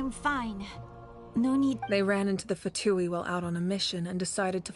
I'm fine. No need. They ran into the Fatui while out on a mission and decided to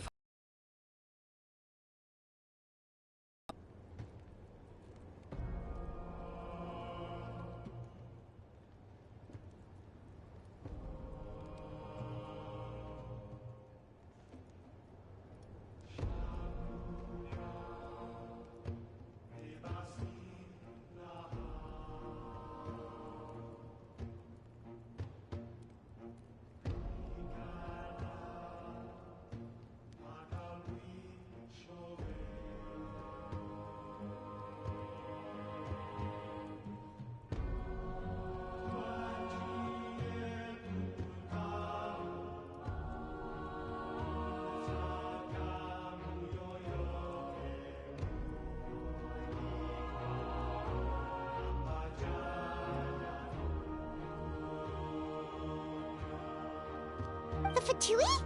The Fatui?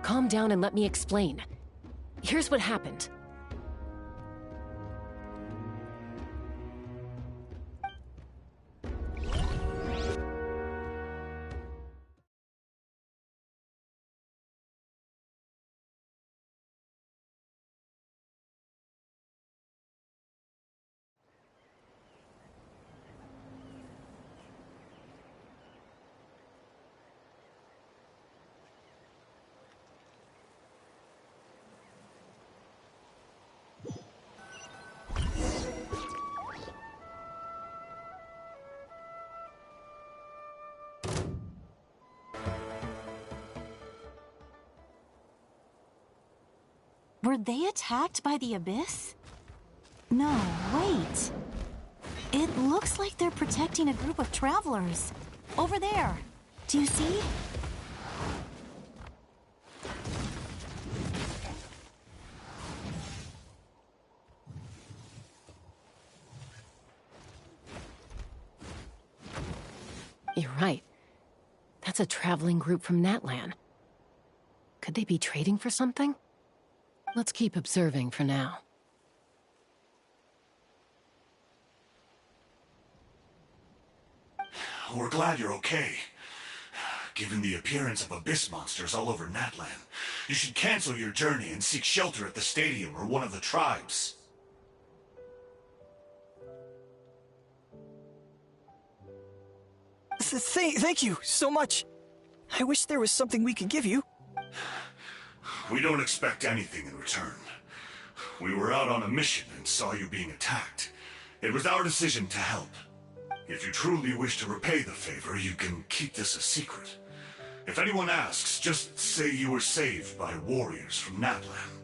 Calm down and let me explain. Here's what happened. Were they attacked by the Abyss? No, wait. It looks like they're protecting a group of travelers. Over there. Do you see? You're right. That's a traveling group from Natlan. Could they be trading for something? Let's keep observing for now. We're glad you're okay. Given the appearance of abyss monsters all over Natlan, you should cancel your journey and seek shelter at the stadium or one of the tribes. Thank you so much. I wish there was something we could give you. We don't expect anything in return. We were out on a mission and saw you being attacked. It was our decision to help. If you truly wish to repay the favor, you can keep this a secret. If anyone asks, just say you were saved by warriors from Natlan.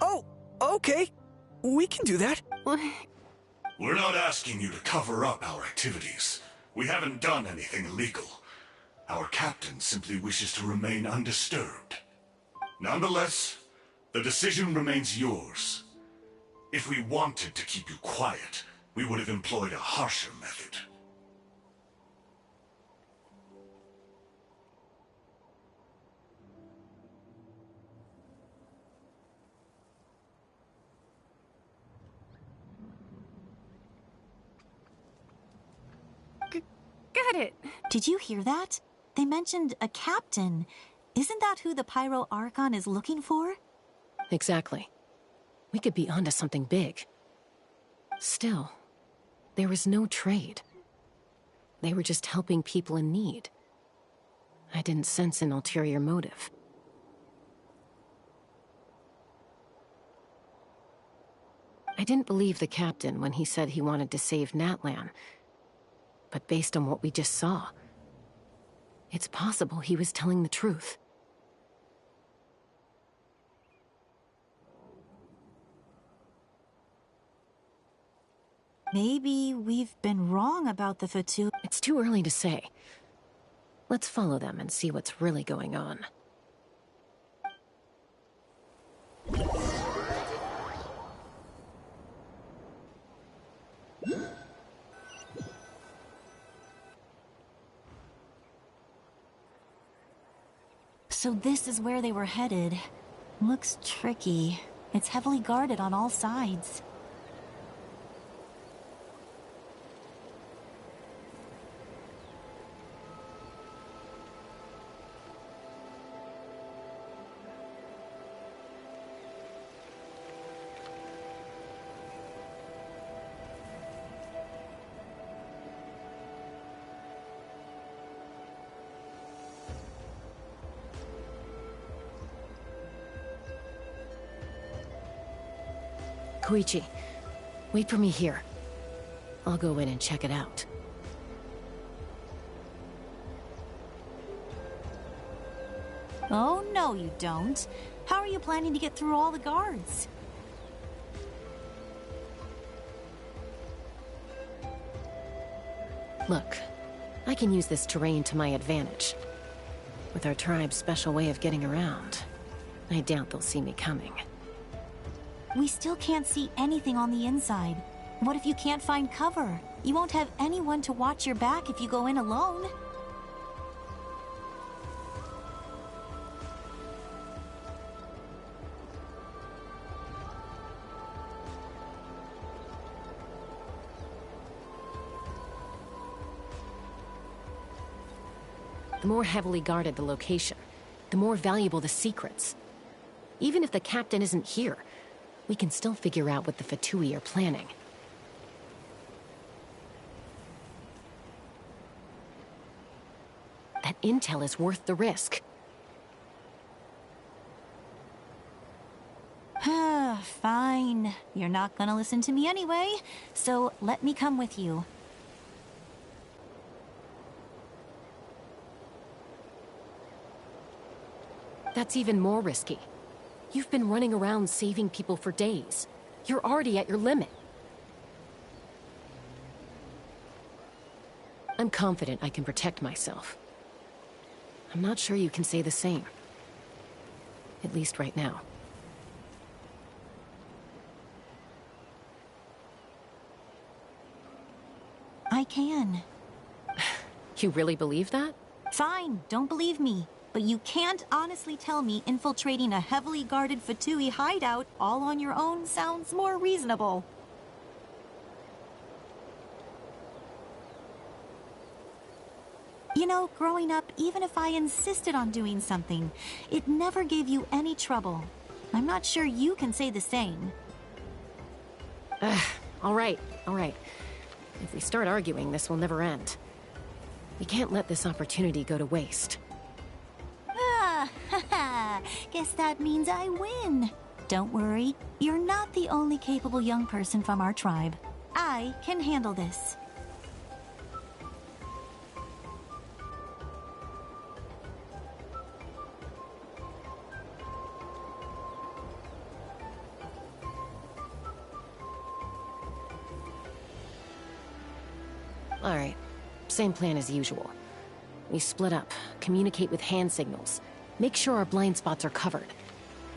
Oh, okay. We can do that. We're not asking you to cover up our activities. We haven't done anything illegal. Our captain simply wishes to remain undisturbed. Nonetheless, the decision remains yours. If we wanted to keep you quiet, we would have employed a harsher method. Got it. Did you hear that? They mentioned a captain. Isn't that who the Pyro Archon is looking for? Exactly. We could be onto something big. Still, there was no trade. They were just helping people in need. I didn't sense an ulterior motive. I didn't believe the captain when he said he wanted to save Natlan. But based on what we just saw, it's possible he was telling the truth. Maybe we've been wrong about the Fatui. It's too early to say. Let's follow them and see what's really going on. So this is where they were headed. Looks tricky. It's heavily guarded on all sides. Koichi, wait for me here. I'll go in and check it out. Oh, no, you don't. How are you planning to get through all the guards? Look, I can use this terrain to my advantage. With our tribe's special way of getting around, I doubt they'll see me coming. We still can't see anything on the inside. What if you can't find cover? You won't have anyone to watch your back if you go in alone. The more heavily guarded the location, the more valuable the secrets. Even if the captain isn't here, we can still figure out what the Fatui are planning. That intel is worth the risk. Fine. You're not gonna listen to me anyway, so let me come with you. That's even more risky. You've been running around saving people for days. You're already at your limit. I'm confident I can protect myself. I'm not sure you can say the same. At least right now. I can. You really believe that? Fine, don't believe me. But you can't honestly tell me infiltrating a heavily guarded Fatui hideout all on your own sounds more reasonable. You know, growing up, even if I insisted on doing something, it never gave you any trouble. I'm not sure you can say the same. All right. If we start arguing, this will never end. We can't let this opportunity go to waste. Guess that means I win. Don't worry, you're not the only capable young person from our tribe. I can handle this. All right, same plan as usual. We split up, communicate with hand signals, make sure our blind spots are covered,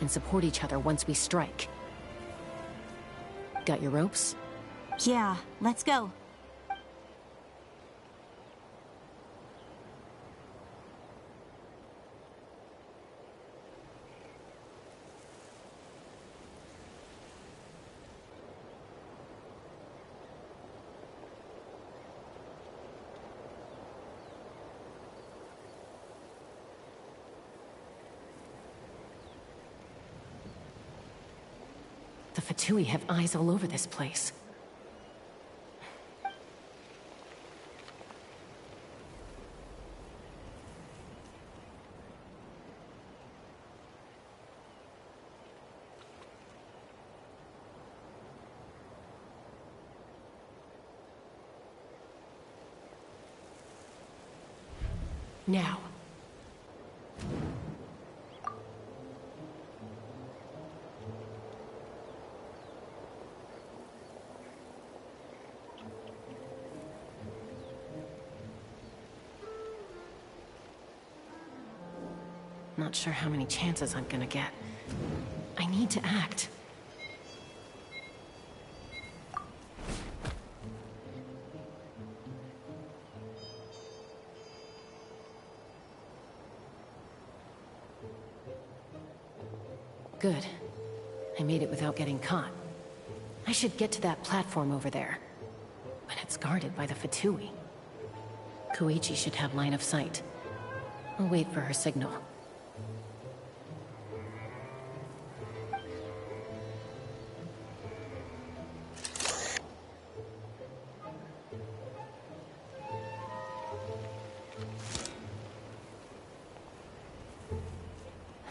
and support each other once we strike. Got your ropes? Yeah, let's go. The Fatui have eyes all over this place. Now. Not sure how many chances I'm gonna get. I need to act. Good. I made it without getting caught. I should get to that platform over there. But it's guarded by the Fatui. Koichi should have line of sight. I'll wait for her signal.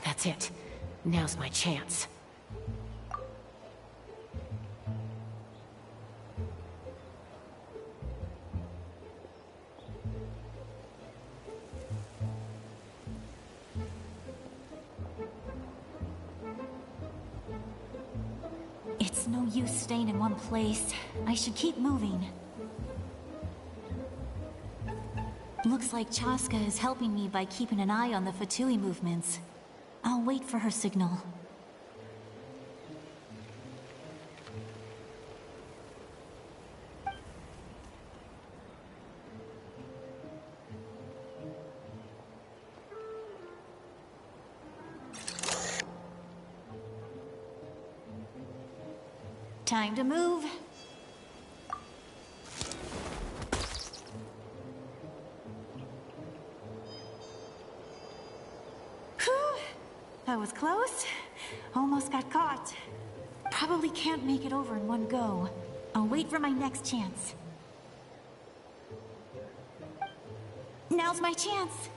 That's it. Now's my chance. It's no use staying in one place. I should keep moving. Looks like Chaska is helping me by keeping an eye on the Fatui movements. I'll wait for her signal. Time to move. That was close. Almost got caught. Probably can't make it over in one go. I'll wait for my next chance. Now's my chance.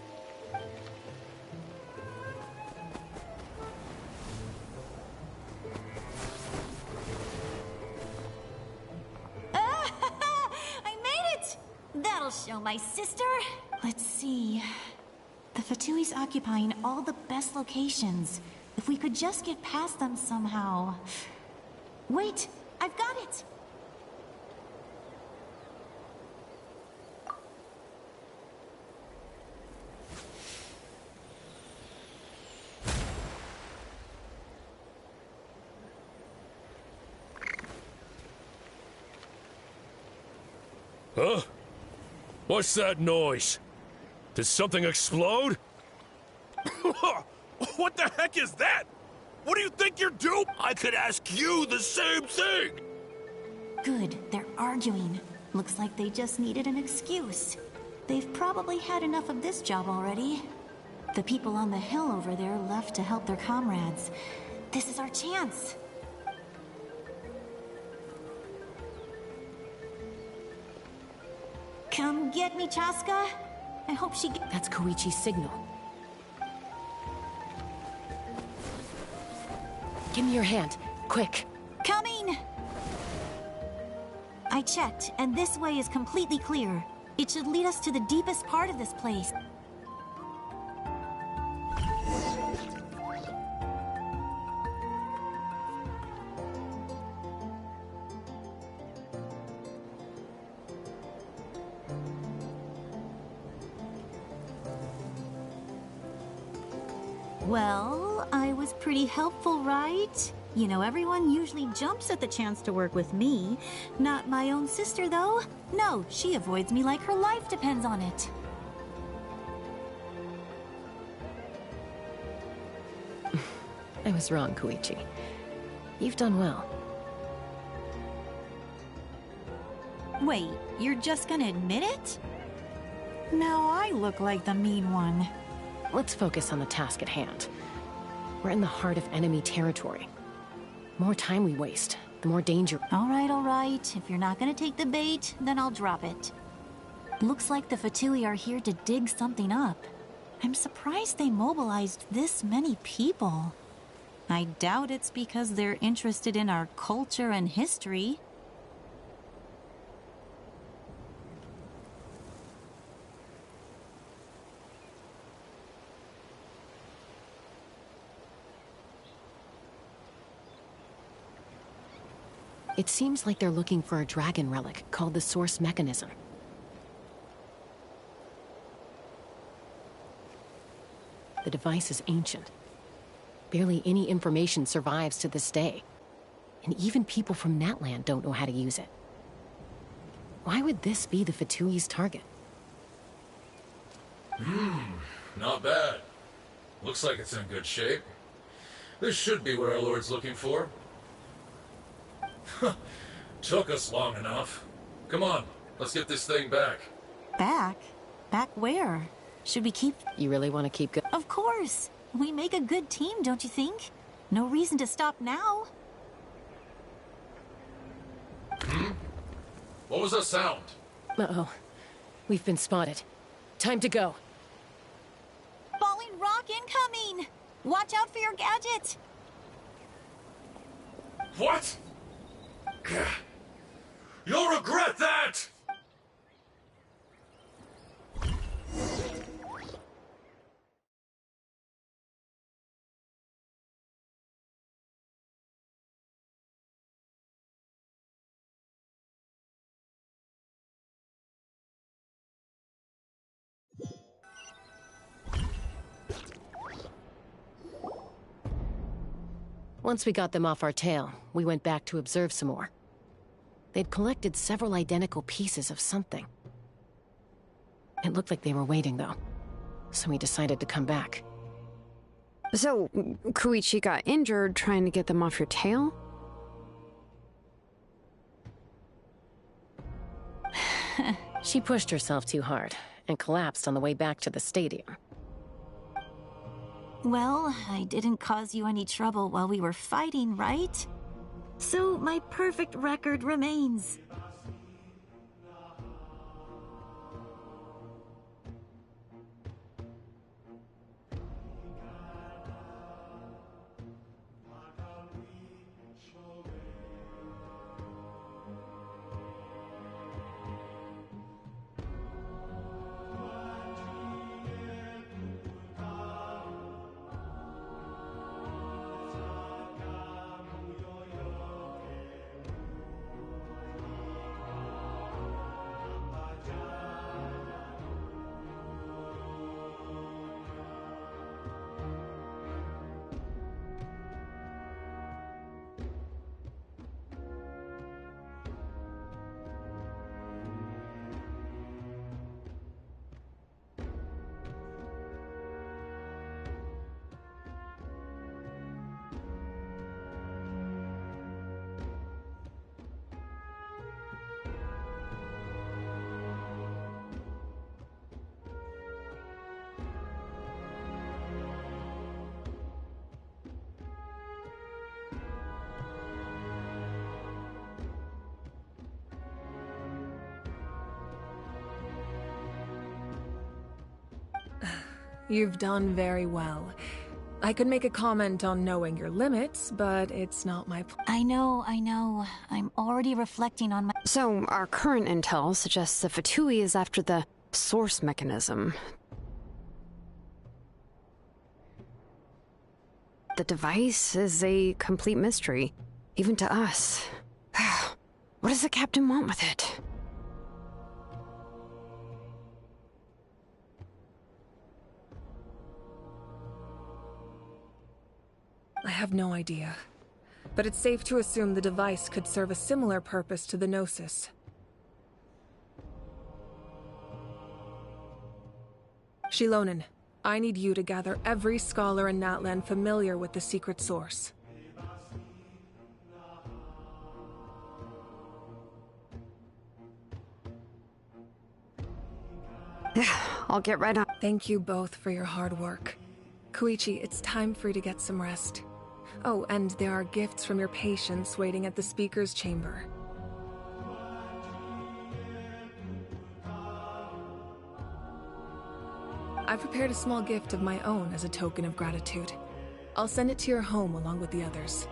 I made it! That'll show my sister. Let's see. The Fatui's occupying all the best locations. If we could just get past them somehow. Wait, I've got it! Huh? What's that noise? Did something explode? What the heck is that? What do you think you're doing? I could ask you the same thing! Good, they're arguing. Looks like they just needed an excuse. They've probably had enough of this job already. The people on the hill over there left to help their comrades. This is our chance. Come get me, Chaska. I hope she That's Koichi's signal. Give me your hand, quick. Coming! I checked, and this way is completely clear. It should lead us to the deepest part of this place. Well, I was pretty helpful, right? You know, everyone usually jumps at the chance to work with me. Not my own sister, though. No, she avoids me like her life depends on it. I was wrong, Koichi. You've done well. Wait, you're just gonna admit it? Now I look like the mean one. Let's focus on the task at hand. We're in the heart of enemy territory. The more time we waste, the more danger. All right. If you're not gonna take the bait, then I'll drop it. Looks like the Fatui are here to dig something up. I'm surprised they mobilized this many people. I doubt it's because they're interested in our culture and history. It seems like they're looking for a dragon relic called the Source Mechanism. The device is ancient. Barely any information survives to this day. And even people from Natland don't know how to use it. Why would this be the Fatui's target? Not bad. Looks like it's in good shape. This should be what our Lord's looking for. Took us long enough. Come on, let's get this thing back. Back? Back where? Should we keep... You really want to keep going? Of course! We make a good team, don't you think? No reason to stop now. What was that sound? Uh-oh. We've been spotted. Time to go. Falling rock incoming! Watch out for your gadget! What? You'll regret that! Once we got them off our tail, we went back to observe some more. They'd collected several identical pieces of something. It looked like they were waiting, though, so we decided to come back. So, Koichi got injured trying to get them off your tail? She pushed herself too hard and collapsed on the way back to the stadium. Well, I didn't cause you any trouble while we were fighting, right? So my perfect record remains. You've done very well. I could make a comment on knowing your limits, but it's not my I know. I'm already reflecting on my... So, our current intel suggests the Fatui is after the source mechanism. The device is a complete mystery, even to us. What does the captain want with it? I have no idea. But it's safe to assume the device could serve a similar purpose to the Gnosis. Shilonen, I need you to gather every scholar in Natland familiar with the secret source. I'll get right on. Thank you both for your hard work. Koichi, it's time for you to get some rest. Oh, and there are gifts from your patients waiting at the speaker's chamber. I've prepared a small gift of my own as a token of gratitude. I'll send it to your home along with the others.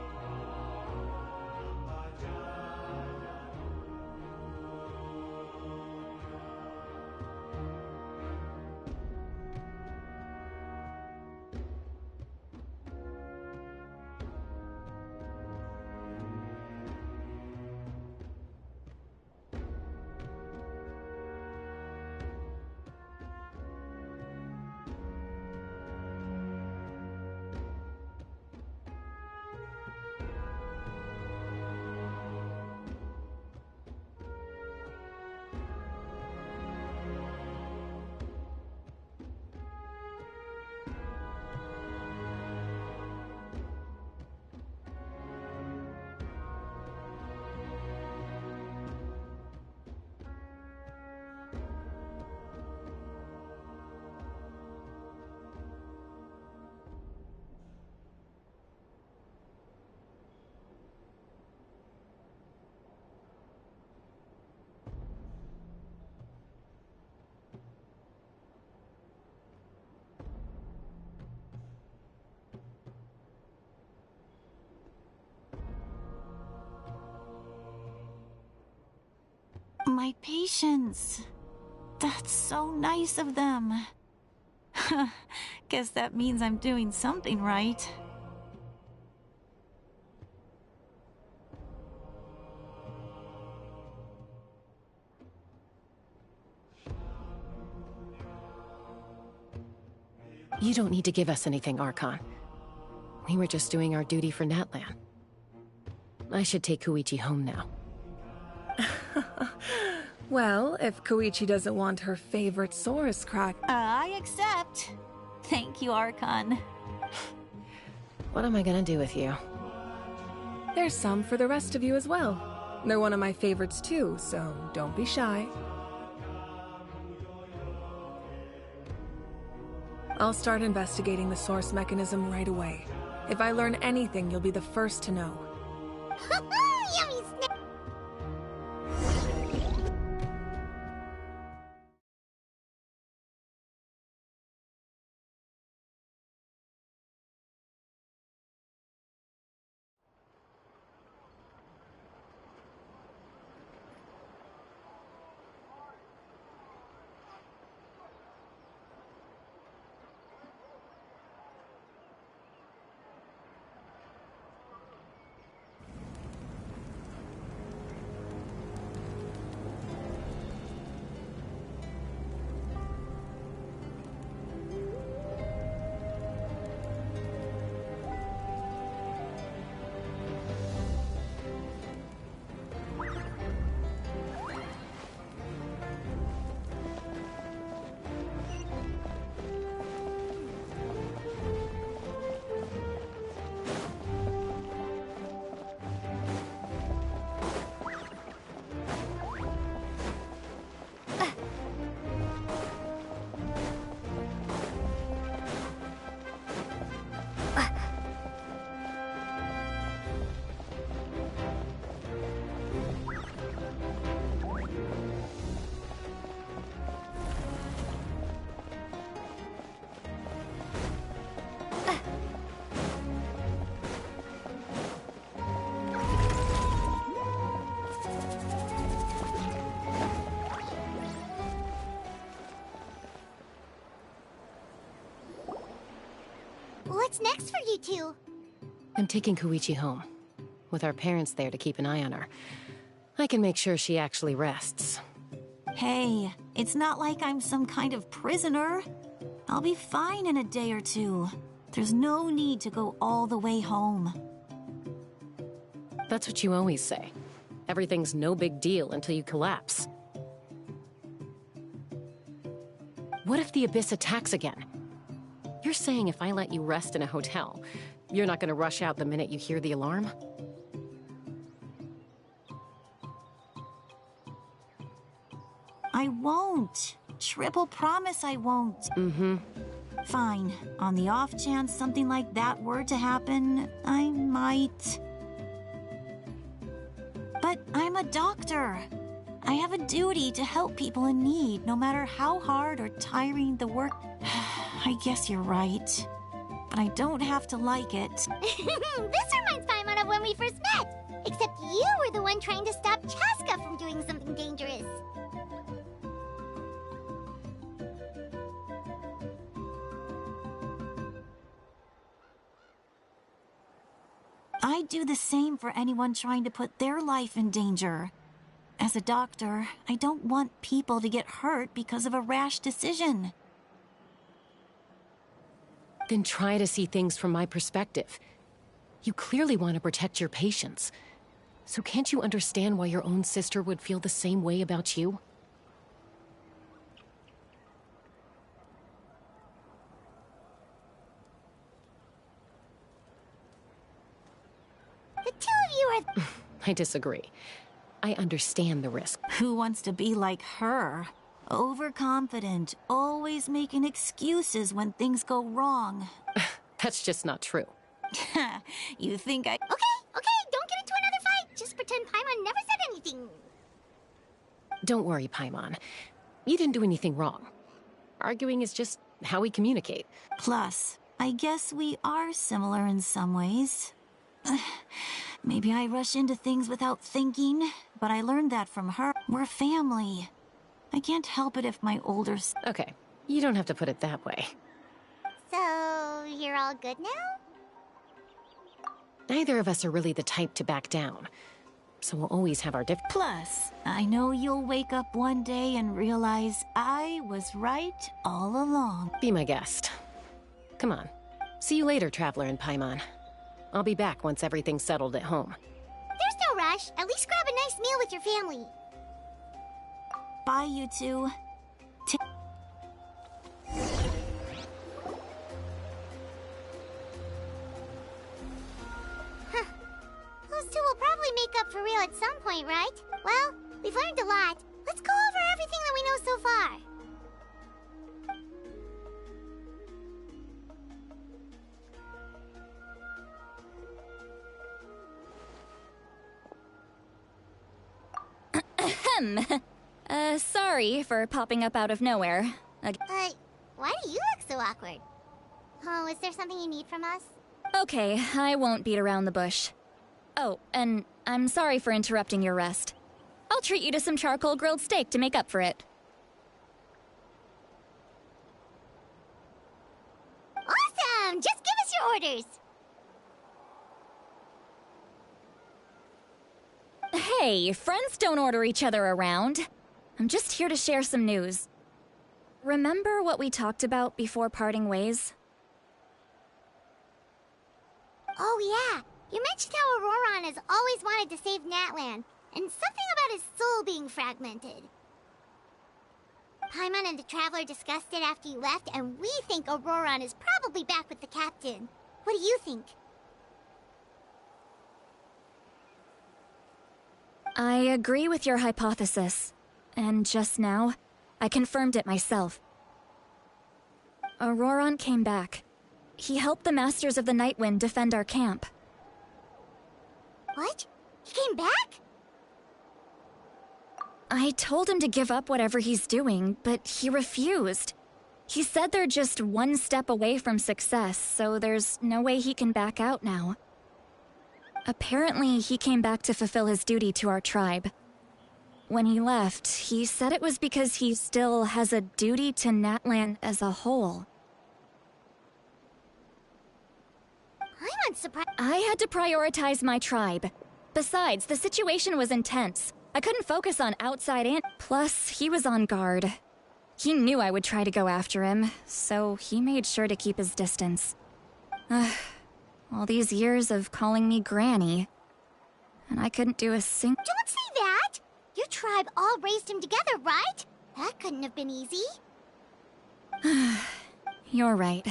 my patience. That's so nice of them. Guess that means I'm doing something right. You don't need to give us anything, Archon. We were just doing our duty for Natlan. I should take Koichi home now. Well, if Koichi doesn't want her favorite Saurus crack... I accept. Thank you, Archon. What am I gonna do with you? There's some for the rest of you as well. They're one of my favorites too, so don't be shy. I'll start investigating the source mechanism right away. If I learn anything, you'll be the first to know. Yummy snack! What's next for you two? I'm taking Koichi home, with our parents there to keep an eye on her. I can make sure she actually rests. Hey, it's not like I'm some kind of prisoner. I'll be fine in a day or two. There's no need to go all the way home. That's what you always say. Everything's no big deal until you collapse. What if the Abyss attacks again? You're saying if I let you rest in a hotel, you're not gonna rush out the minute you hear the alarm? I won't. Triple promise I won't. Mm-hmm. Fine. On the off chance something like that were to happen, I might. But I'm a doctor. I have a duty to help people in need, no matter how hard or tiring the work... I guess you're right. But I don't have to like it. This reminds Paimon of when we first met. Except you were the one trying to stop Chaska from doing something dangerous. I'd do the same for anyone trying to put their life in danger. As a doctor, I don't want people to get hurt because of a rash decision. Then try to see things from my perspective. You clearly want to protect your patients. So can't you understand why your own sister would feel the same way about you? The two of you are... I disagree. I understand the risk. Who wants to be like her? Overconfident, always making excuses when things go wrong. That's just not true. You think I... Okay, don't get into another fight. Just pretend Paimon never said anything. Don't worry, Paimon. You didn't do anything wrong. Arguing is just how we communicate. Plus, I guess we are similar in some ways. Maybe I rush into things without thinking, but I learned that from her. We're family. I can't help it if my older Okay, you don't have to put it that way. So, you're all good now? Neither of us are really the type to back down. So we'll always have our Plus, I know you'll wake up one day and realize I was right all along. Be my guest. Come on. See you later, Traveler in Paimon. I'll be back once everything's settled at home. There's no rush. At least grab a nice meal with your family. Bye, you two. Those two will probably make up for real at some point, right? Well, we've learned a lot. Let's go over everything that we know so far. Sorry for popping up out of nowhere. Why do you look so awkward? Oh, is there something you need from us? Okay, I won't beat around the bush. Oh, and I'm sorry for interrupting your rest. I'll treat you to some charcoal grilled steak to make up for it. Awesome! Just give us your orders! Hey, friends don't order each other around. I'm just here to share some news. Remember what we talked about before parting ways? Oh yeah, you mentioned how Auroron has always wanted to save Natlan, and something about his soul being fragmented. Paimon and the Traveler discussed it after you left, and we think Auroron is probably back with the Captain. What do you think? I agree with your hypothesis. And just now, I confirmed it myself. Auroron came back. He helped the Masters of the Nightwind defend our camp. What? He came back? I told him to give up whatever he's doing, but he refused. He said they're just one step away from success, so there's no way he can back out now. Apparently, he came back to fulfill his duty to our tribe. When he left, he said it was because he still has a duty to Natlan as a whole. I'm unsurprised. I had to prioritize my tribe. Besides, the situation was intense. I couldn't focus on outside and... Plus, he was on guard. He knew I would try to go after him, so he made sure to keep his distance. All these years of calling me Granny. And I couldn't do a single... Don't say that! Your tribe all raised him together, right? That couldn't have been easy. You're right.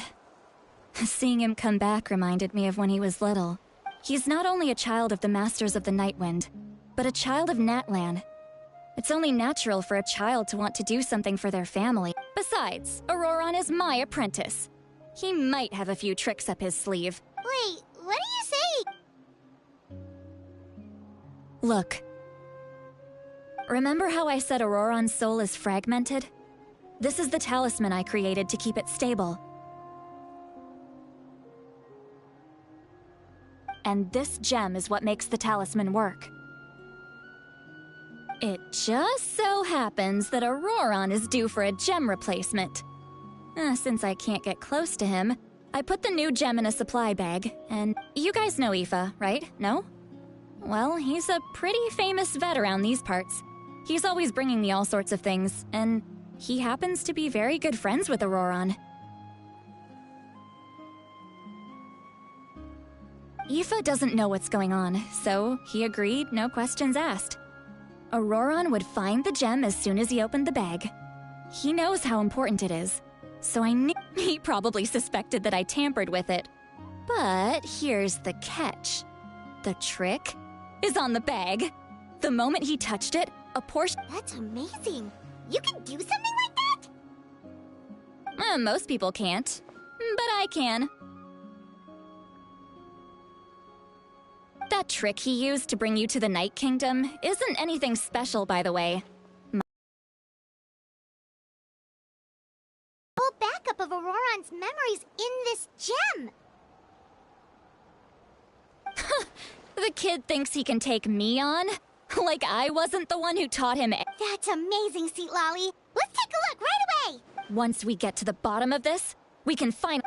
Seeing him come back reminded me of when he was little. He's not only a child of the Masters of the Nightwind, but a child of Natlan. It's only natural for a child to want to do something for their family. Besides, Auroron is my apprentice. He might have a few tricks up his sleeve. Wait, what are you saying? Look. Remember how I said Auroron's soul is fragmented? This is the talisman I created to keep it stable. And this gem is what makes the talisman work. It just so happens that Auroron is due for a gem replacement. Since I can't get close to him, I put the new gem in a supply bag, and you guys know Aoife, right? No? Well, he's a pretty famous vet around these parts. He's always bringing me all sorts of things, and he happens to be very good friends with Auroron. Aoife doesn't know what's going on, so he agreed, no questions asked. Auroron would find the gem as soon as he opened the bag. He knows how important it is, so I knew he probably suspected that I tampered with it. But here's the catch. The trick is on the bag. The moment he touched it, a portion... That's amazing. You can do something like that? Most people can't, but I can. That trick he used to bring you to the Night Kingdom isn't anything special, by the way. Full backup of Auroron's memories in this gem. The kid thinks he can take me on? Like I wasn't the one who taught him. That's amazing, Seat Lolly. Let's take a look right away. Once we get to the bottom of this, we can find...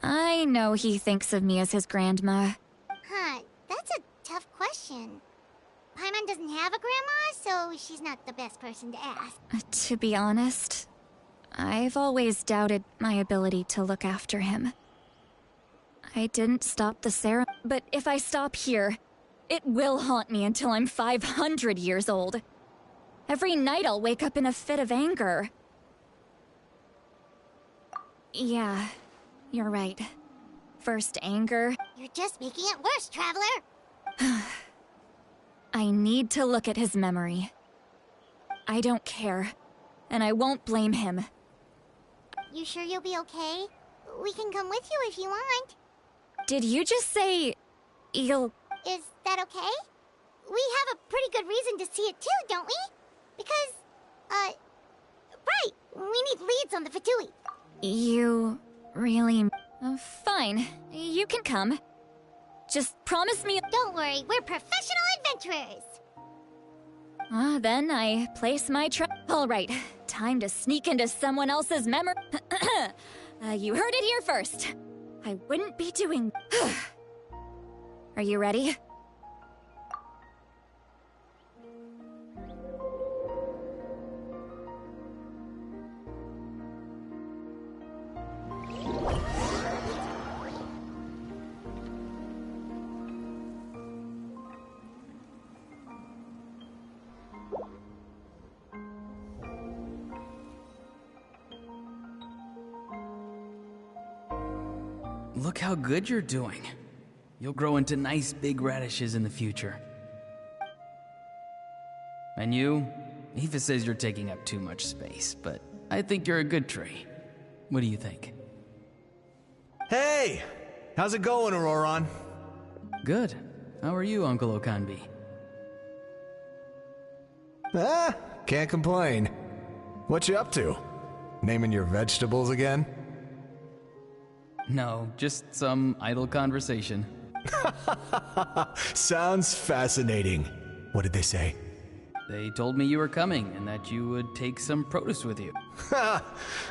I know he thinks of me as his grandma. Huh, that's a tough question. Paimon doesn't have a grandma, so she's not the best person to ask. To be honest, I've always doubted my ability to look after him. I didn't stop the ceremony, but if I stop here, it will haunt me until I'm 500 years old. Every night I'll wake up in a fit of anger. Yeah, you're right. First anger. You're just making it worse, Traveler. I need to look at his memory. I don't care, and I won't blame him. You sure you'll be okay? We can come with you if you want. Did you just say... you'll... Is that okay? We have a pretty good reason to see it too, don't we? Because, right, we need leads on the Fatui. You... really... fine, you can come. Just promise me... Don't worry, we're professional adventurers! Then I place my Alright, time to sneak into someone else's memory. You heard it here first. I wouldn't be doing... Are you ready? Look how good you're doing. You'll grow into nice big radishes in the future. And you? Aoife says you're taking up too much space, but I think you're a good tree. What do you think? Hey! How's it going, Auroron? Good. How are you, Uncle Okanbi? Can't complain. What you up to? Naming your vegetables again? No, just some idle conversation. Sounds fascinating. What did they say? They told me you were coming and that you would take some produce with you.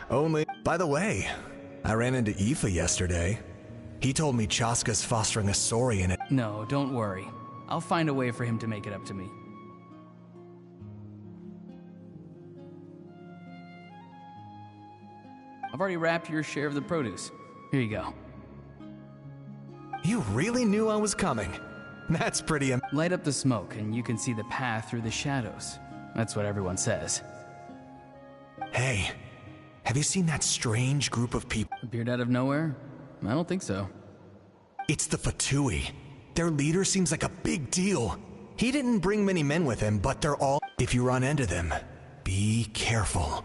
Only... By the way, I ran into Aoife yesterday. He told me Chaska's fostering a saurian at... No, don't worry. I'll find a way for him to make it up to me. I've already wrapped your share of the produce. Here you go. You really knew I was coming. That's pretty... Light up the smoke and you can see the path through the shadows. That's what everyone says. Hey, have you seen that strange group of people? Appeared out of nowhere? I don't think so. It's the Fatui. Their leader seems like a big deal. He didn't bring many men with him, but they're all... If you run into them, be careful.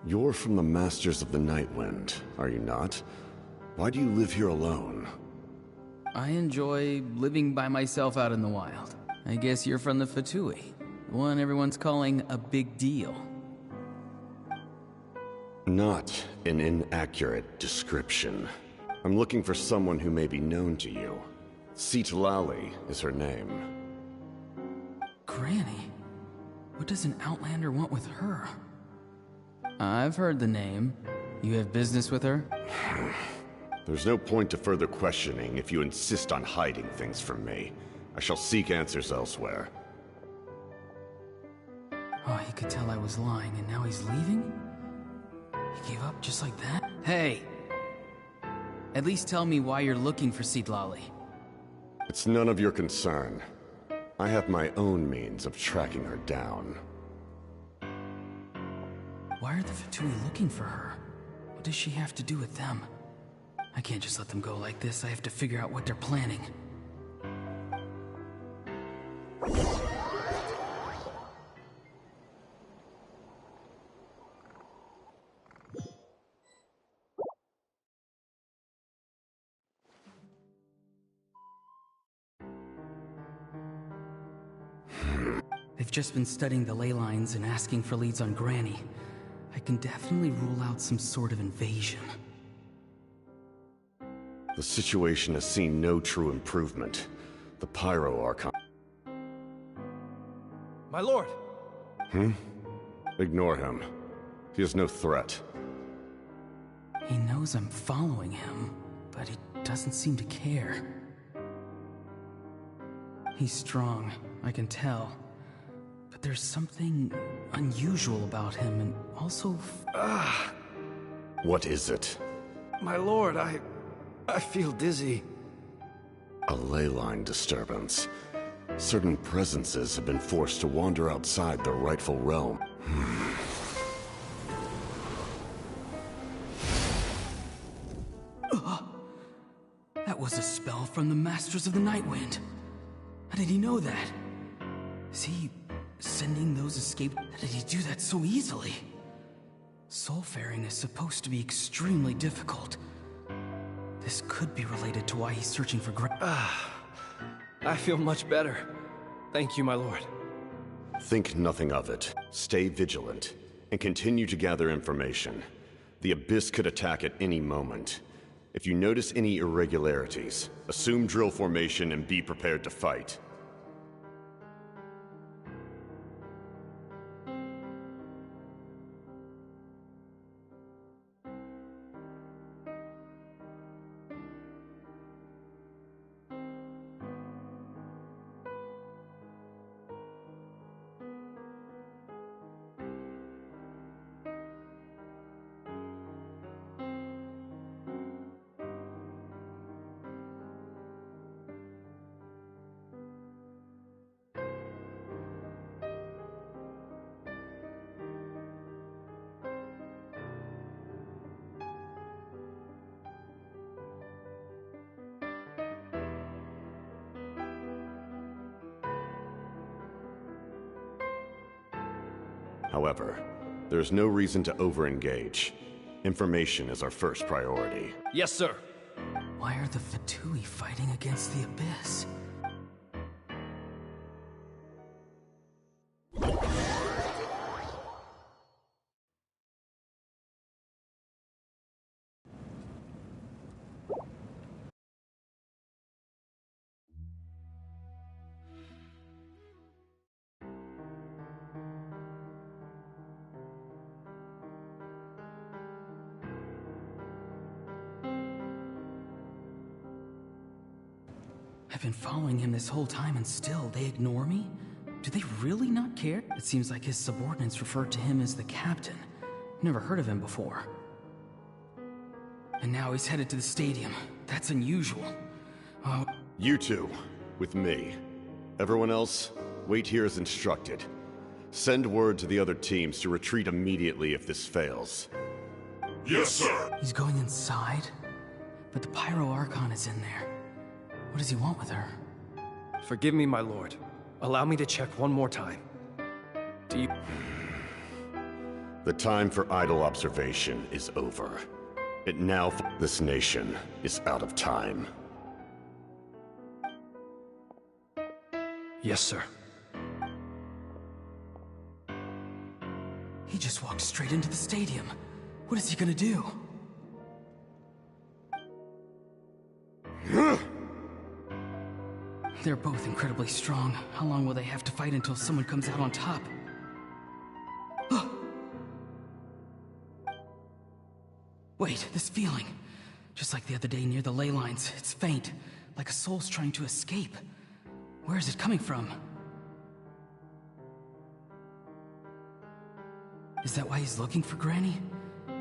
You're from the Masters of the Nightwind, are you not? Why do you live here alone? I enjoy living by myself out in the wild. I guess you're from the Fatui, the one everyone's calling a big deal. Not an inaccurate description. I'm looking for someone who may be known to you. Citlali is her name. Granny? What does an Outlander want with her? I've heard the name. You have business with her? There's no point to further questioning if you insist on hiding things from me. I shall seek answers elsewhere. Oh, he could tell I was lying, and now he's leaving? He gave up just like that? Hey! At least tell me why you're looking for Citlali. It's none of your concern. I have my own means of tracking her down. Why are the Fatui looking for her? What does she have to do with them? I can't just let them go like this. I have to figure out what they're planning. They've just been studying the ley lines and asking for leads on Granny. I can definitely rule out some sort of invasion. The situation has seen no true improvement. The Pyro Archon... My lord! Ignore him. He is no threat. He knows I'm following him, but he doesn't seem to care. He's strong, I can tell. But there's something unusual about him, and also... What is it? My lord, I feel dizzy. A ley line disturbance. Certain presences have been forced to wander outside their rightful realm. That was a spell from the Masters of the Nightwind. How did he know that? Is he sending those escaped? How did he do that so easily? Soulfaring is supposed to be extremely difficult. This could be related to why he's searching for I feel much better. Thank you, my lord. Think nothing of it. Stay vigilant, and continue to gather information. The Abyss could attack at any moment. If you notice any irregularities, assume drill formation and be prepared to fight. However, there's no reason to over-engage. Information is our first priority. Yes, sir. Why are the Fatui fighting against the Abyss? I've been following him this whole time and still they ignore me? Do they really not care? It seems like his subordinates referred to him as the captain. Never heard of him before. And now he's headed to the stadium. That's unusual. Oh. You two, with me. Everyone else, wait here as instructed. Send word to the other teams to retreat immediately if this fails. Yes, sir. He's going inside? But the Pyro Archon is in there. What does he want with her? Forgive me, my lord. Allow me to check one more time. Do you... The time for idle observation is over. It now... This nation is out of time. Yes, sir. He just walked straight into the stadium. What is he gonna do? They're both incredibly strong. How long will they have to fight until someone comes out on top? Wait, this feeling. Just like the other day near the ley lines, it's faint, like a soul's trying to escape. Where is it coming from? Is that why he's looking for Granny?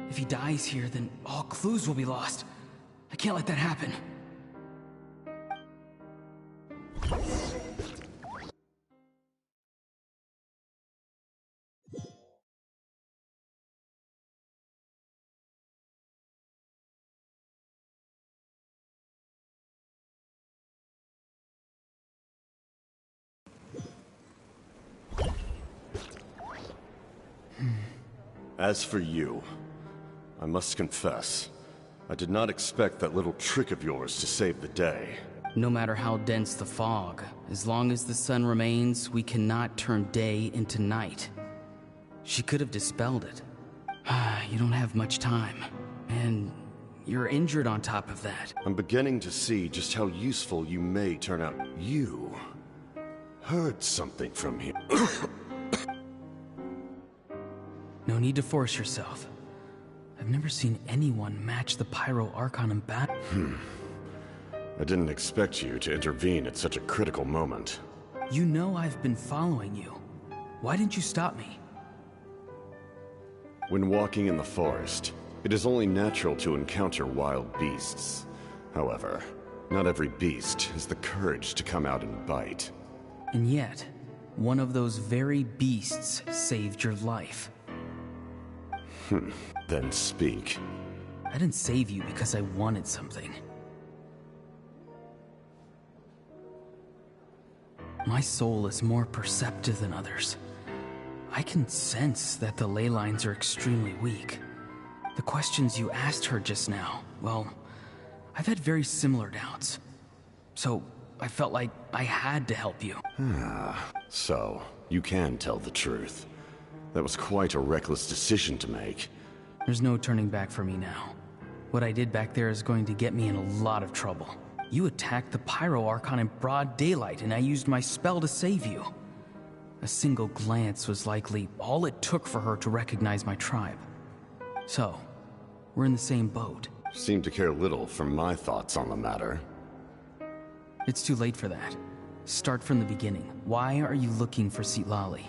If he dies here, then all clues will be lost. I can't let that happen. As for you, I must confess, I did not expect that little trick of yours to save the day. No matter how dense the fog, as long as the sun remains, we cannot turn day into night. She could have dispelled it. You don't have much time, and you're injured on top of that. I'm beginning to see just how useful you may turn out. You heard something from him. No need to force yourself. I've never seen anyone match the Pyro Archon in battle. I didn't expect you to intervene at such a critical moment. You know I've been following you. Why didn't you stop me? When walking in the forest, it is only natural to encounter wild beasts. However, not every beast has the courage to come out and bite. And yet, one of those very beasts saved your life. Then speak. I didn't save you because I wanted something. My soul is more perceptive than others. I can sense that the ley lines are extremely weak. The questions you asked her just now, well, I've had very similar doubts. So, I felt like I had to help you. So, you can tell the truth. That was quite a reckless decision to make. There's no turning back for me now. What I did back there is going to get me in a lot of trouble. You attacked the Pyro Archon in broad daylight, and I used my spell to save you. A single glance was likely all it took for her to recognize my tribe. So, we're in the same boat. Seem to care little for my thoughts on the matter. It's too late for that. Start from the beginning. Why are you looking for Citlali?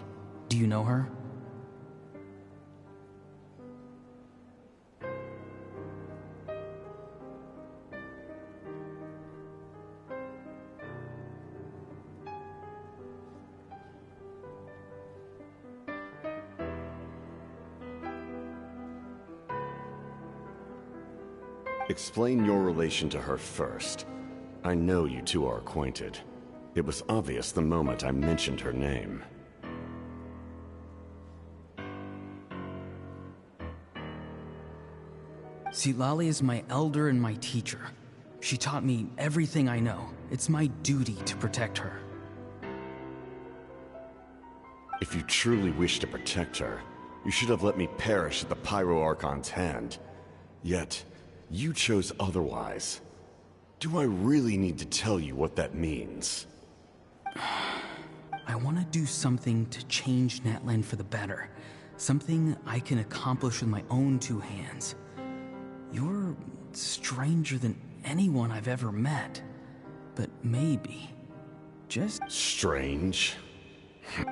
Do you know her? Explain your relation to her first. I know you two are acquainted. It was obvious the moment I mentioned her name. Citlali is my elder and my teacher. She taught me everything I know. It's my duty to protect her. If you truly wish to protect her, you should have let me perish at the Pyro Archon's hand. Yet, you chose otherwise. Do I really need to tell you what that means? I want to do something to change Natlan for the better. Something I can accomplish with my own two hands. You're stranger than anyone I've ever met. But maybe, just... Strange?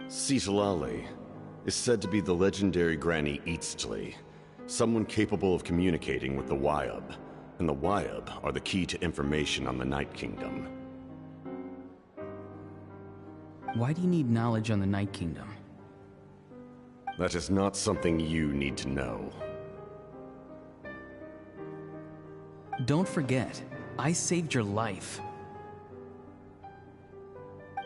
Citlali is said to be the legendary Granny Eastly, someone capable of communicating with the Wyub, and the Wyub are the key to information on the Night Kingdom. Why do you need knowledge on the Night Kingdom? That is not something you need to know. Don't forget, I saved your life.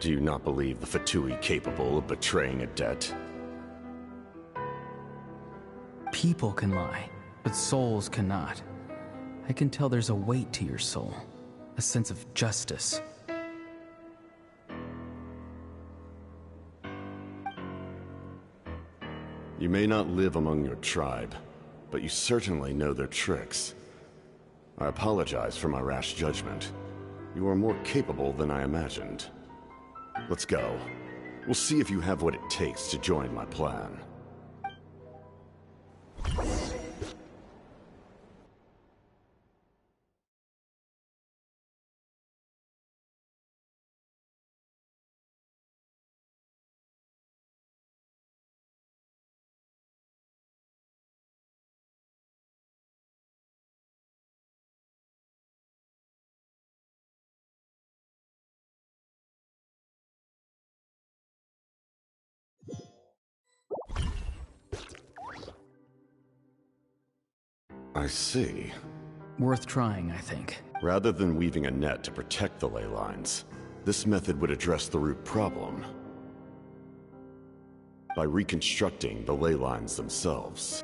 Do you not believe the Fatui capable of betraying a debt? People can lie, but souls cannot. I can tell there's a weight to your soul, a sense of justice. You may not live among your tribe, but you certainly know their tricks. I apologize for my rash judgment. You are more capable than I imagined. Let's go. We'll see if you have what it takes to join my plan. I see. Worth trying, I think. Rather than weaving a net to protect the ley lines, this method would address the root problem by reconstructing the ley lines themselves.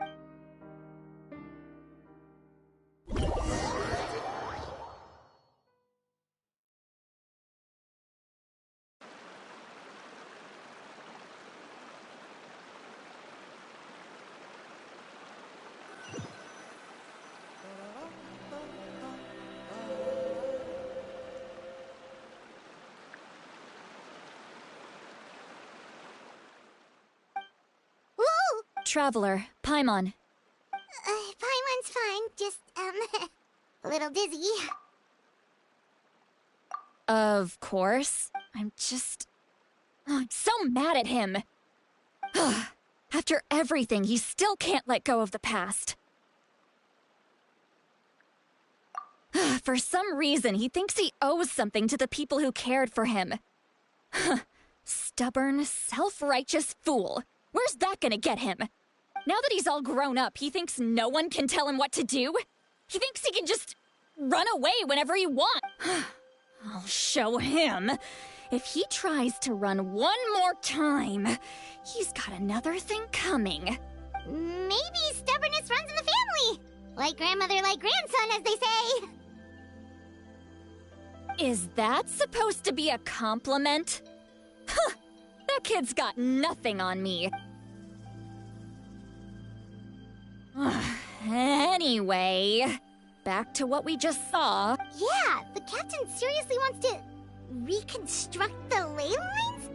Traveler, Paimon. Paimon's fine, just, a little dizzy. Of course. I'm so mad at him. After everything, he still can't let go of the past. For some reason, he thinks he owes something to the people who cared for him. Stubborn, self-righteous fool. Where's that gonna get him? Now that he's all grown up, he thinks no one can tell him what to do? He thinks he can just run away whenever he wants. I'll show him. If he tries to run one more time, he's got another thing coming. Maybe stubbornness runs in the family. Like grandmother, like grandson, as they say. Is that supposed to be a compliment? Huh! That kid's got nothing on me. Anyway, back to what we just saw. Yeah, the captain seriously wants to reconstruct the ley lines?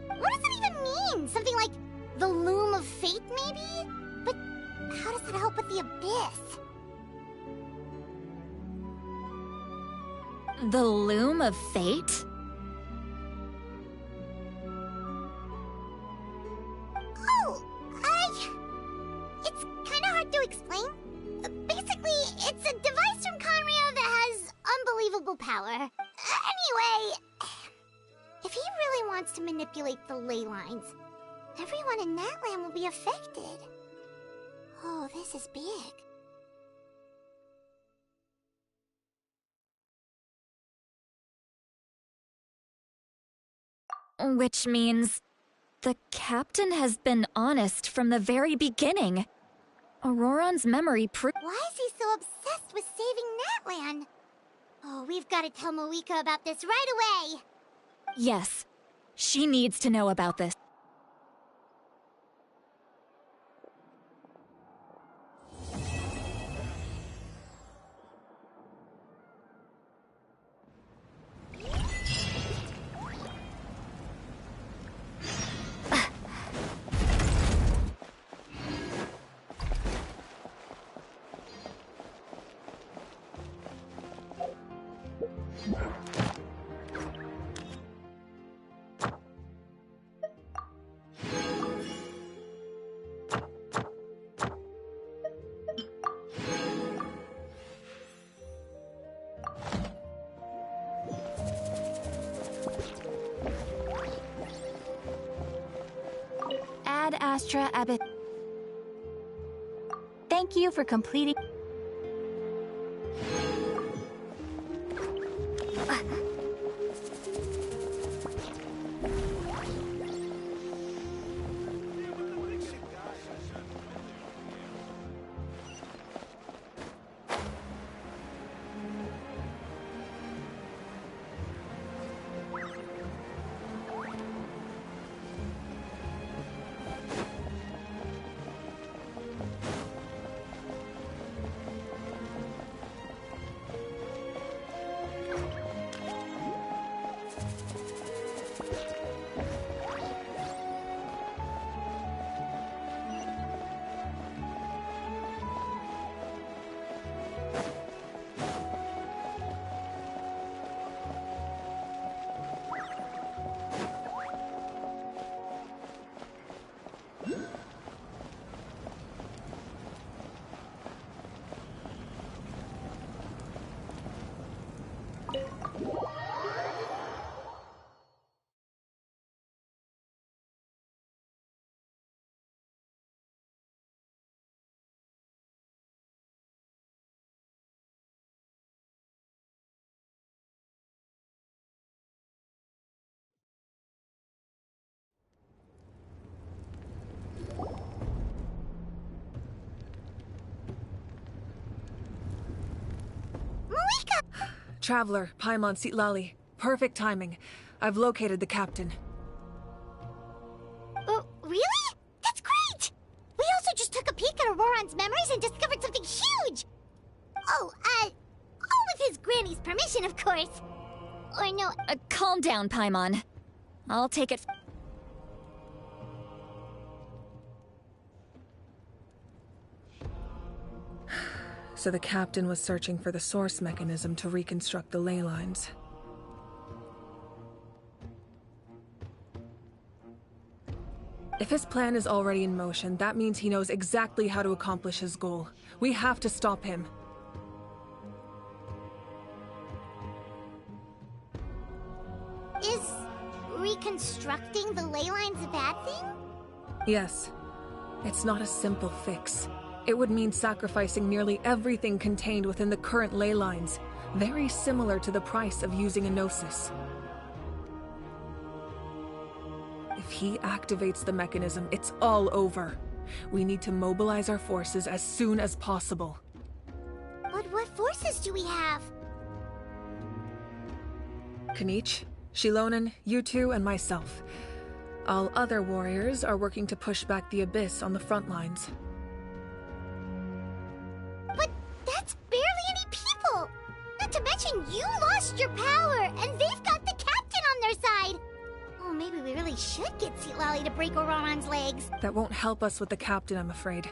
What does it even mean? Something like the loom of fate, maybe? But how does that help with the abyss? The loom of fate? It's kinda hard to explain. Basically, it's a device from Conrio that has unbelievable power. Anyway, if he really wants to manipulate the ley lines, everyone in that land will be affected. Oh, this is big. Which means the captain has been honest from the very beginning. Auroran's memory Why is he so obsessed with saving Natlan? Oh, we've got to tell Moika about this right away. Yes, she needs to know about this. Ad Astra Abbot. Thank you for completing. Traveler, Paimon Sitlali. Perfect timing. I've located the captain. Really? That's great! We also just took a peek at Auroran's memories and discovered something huge! Oh, all with his granny's permission, of course. Or no... Calm down, Paimon. I'll take it... So the captain was searching for the source mechanism to reconstruct the ley lines. If his plan is already in motion, that means he knows exactly how to accomplish his goal. We have to stop him. Is reconstructing the ley lines a bad thing? Yes. It's not a simple fix. It would mean sacrificing nearly everything contained within the current ley lines, very similar to the price of using a gnosis. If he activates the mechanism, it's all over. We need to mobilize our forces as soon as possible. But what forces do we have? Kanich, Shilonen, you two, and myself. All other warriors are working to push back the Abyss on the front lines. But that's barely any people! Not to mention you lost your power, and they've got the captain on their side! Oh, maybe we really should get Citlali to break Auroran's legs. That won't help us with the captain, I'm afraid.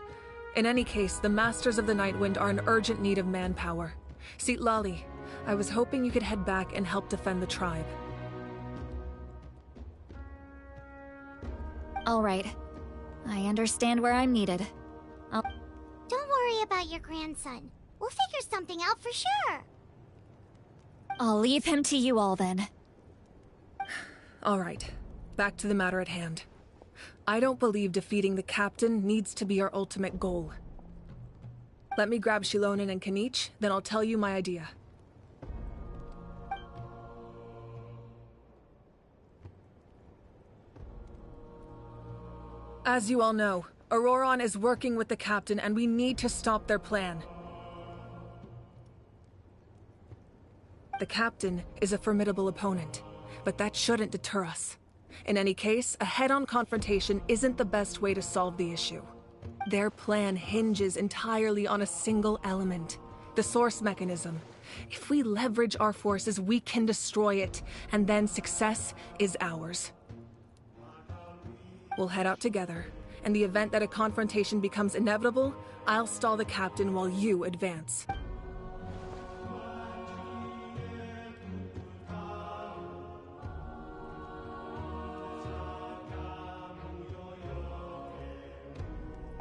In any case, the Masters of the Nightwind are in urgent need of manpower. Citlali, I was hoping you could head back and help defend the tribe. All right. I understand where I'm needed. Don't worry about your grandson. We'll figure something out for sure. I'll leave him to you all then. All right. Back to the matter at hand. I don't believe defeating the captain needs to be our ultimate goal. Let me grab Shilonen and Kanich, then I'll tell you my idea. As you all know, Auroran is working with the captain and we need to stop their plan. The captain is a formidable opponent, but that shouldn't deter us. In any case, a head-on confrontation isn't the best way to solve the issue. Their plan hinges entirely on a single element, the source mechanism. If we leverage our forces, we can destroy it, and then success is ours. We'll head out together. In the event that a confrontation becomes inevitable, I'll stall the captain while you advance.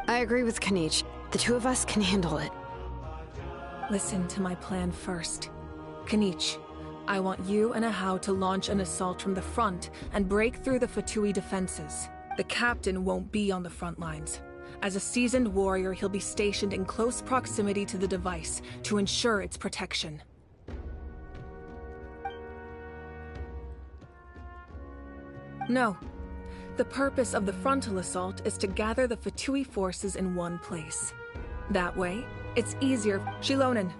I agree with Kanich. The two of us can handle it. Listen to my plan first. Kanich, I want you and Ahau to launch an assault from the front and break through the Fatui defenses. The captain won't be on the front lines. As a seasoned warrior, he'll be stationed in close proximity to the device to ensure its protection. No. The purpose of the frontal assault is to gather the Fatui forces in one place. That way, it's easier. Shilonen,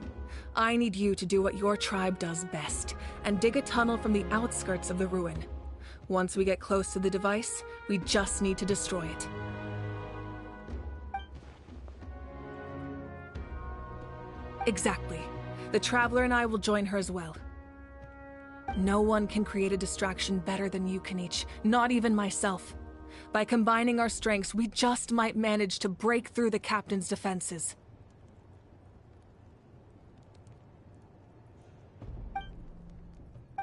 I need you to do what your tribe does best, and dig a tunnel from the outskirts of the ruin. Once we get close to the device, we just need to destroy it. Exactly. The Traveler and I will join her as well. No one can create a distraction better than you, Kanich, not even myself. By combining our strengths, we just might manage to break through the captain's defenses.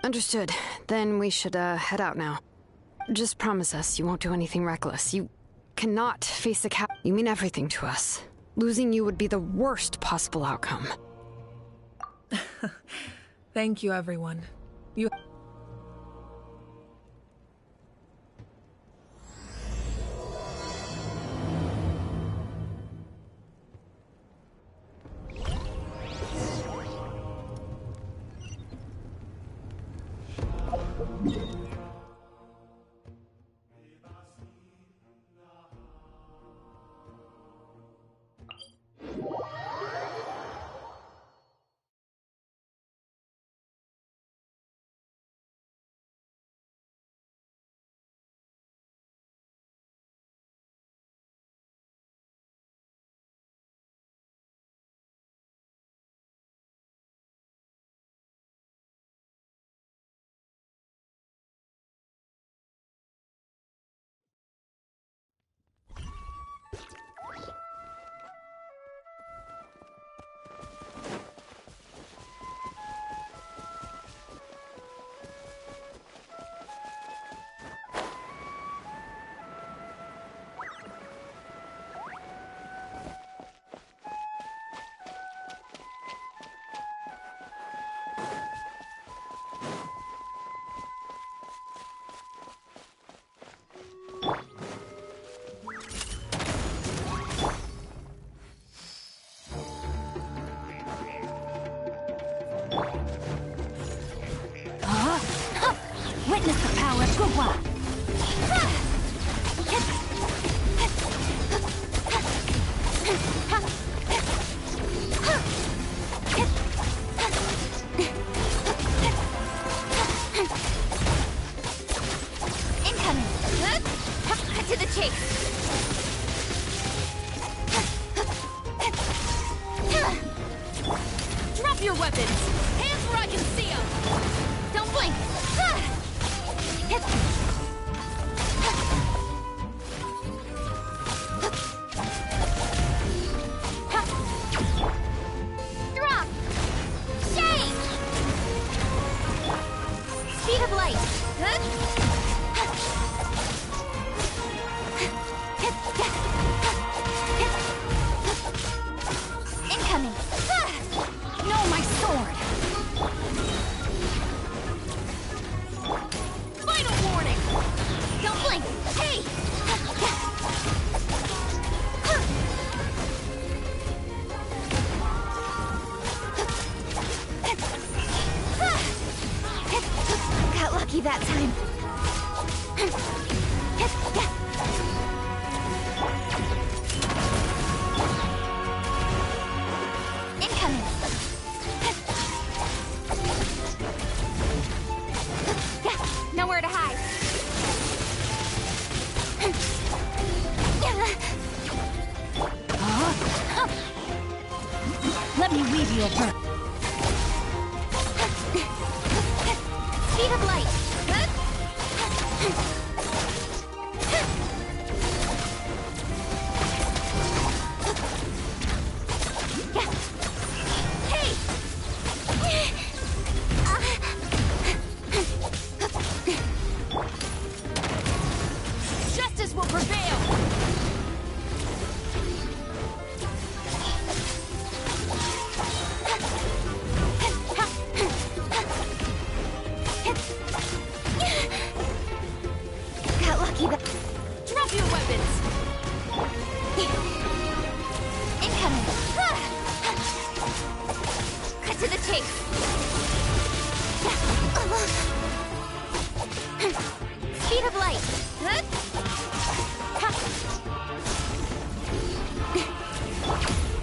Understood. Then we should, head out now. Just promise us you won't do anything reckless. You cannot face the cap- You mean everything to us. Losing you would be the worst possible outcome. Thank you, everyone. You... Witness the power of Gugwa. Incoming. Cut to the chase. Drop your weapons. Hands where I can see them. Don't blink. Drop! Shake! Speed of light. Incoming. No, my sword. Final warning. Don't blink. Hey! Got lucky that time. Incoming. Nowhere to hide. Let me weave you a bird. Speed of light. Hey! Justice will prevail. Got lucky that. Drop your weapons. Incoming. Cut to the chase. Speed of light.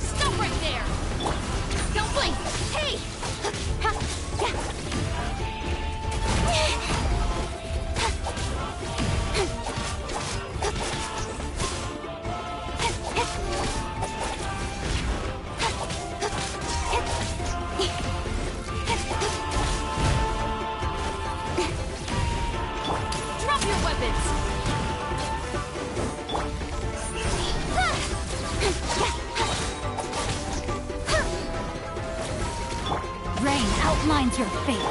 Stop right there. Don't blink. Hey! Drop your weapons. Rain outlines your fate.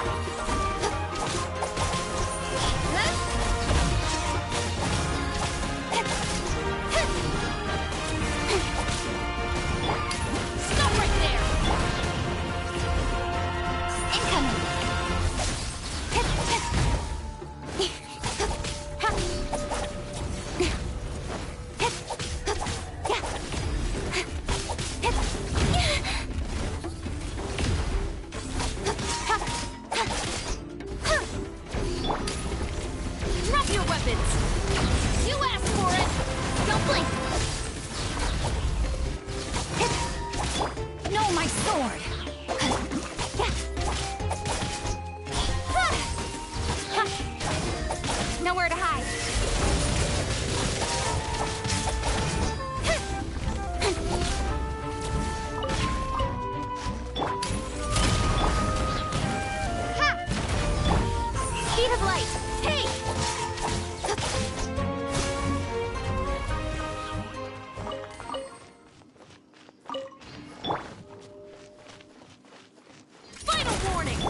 Stop right there. Incoming. Drop your weapons. You asked for it. Don't blink. No, my sword. Nowhere to hide. Speed of light. Hey! Final warning.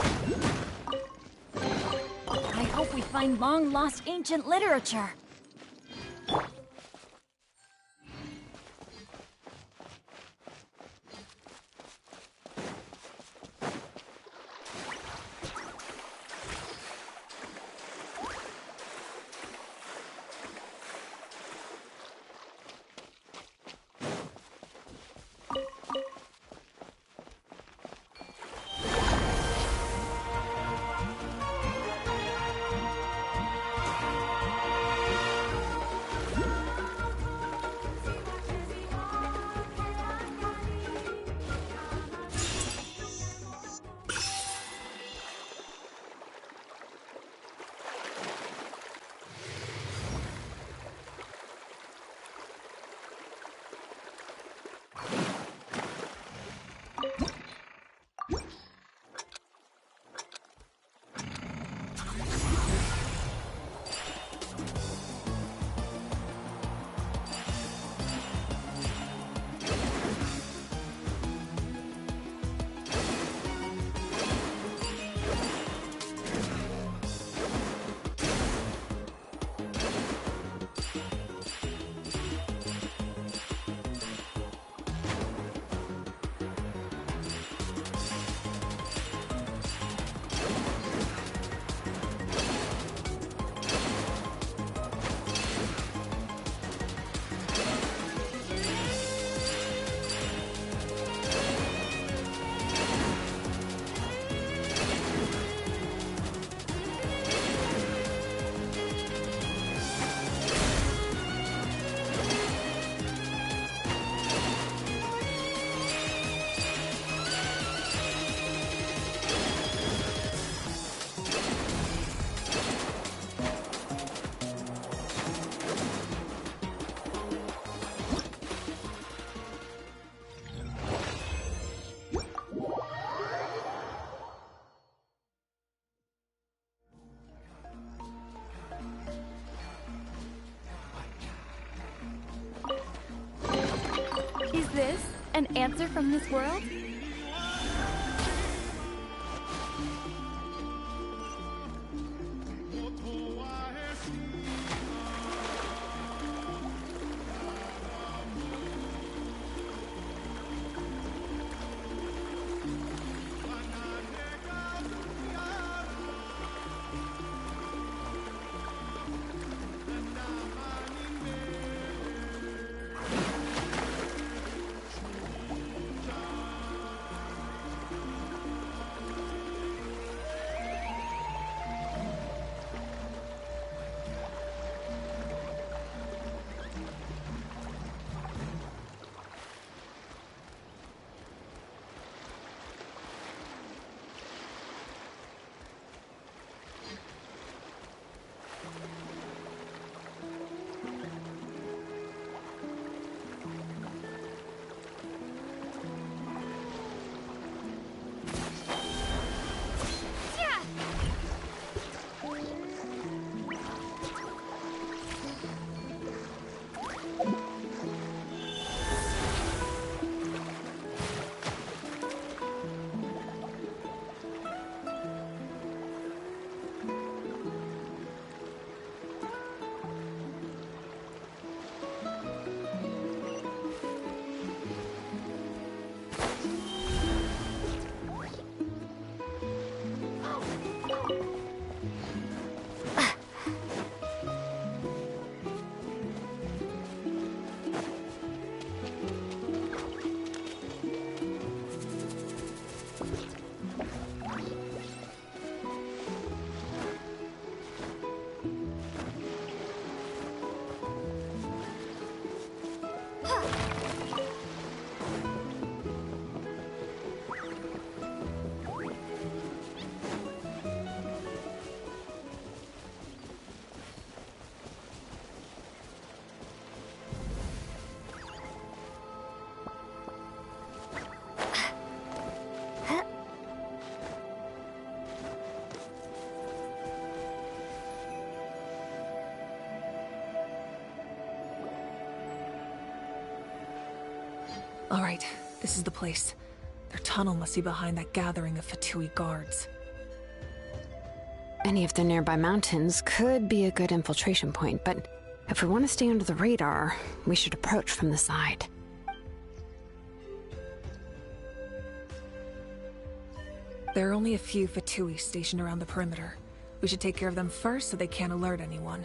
I hope we find long-lost ancient literature. this an answer from this world? All right, this is the place. Their tunnel must be behind that gathering of Fatui guards. Any of the nearby mountains could be a good infiltration point, but if we want to stay under the radar, we should approach from the side. There are only a few Fatui stationed around the perimeter. We should take care of them first so they can't alert anyone.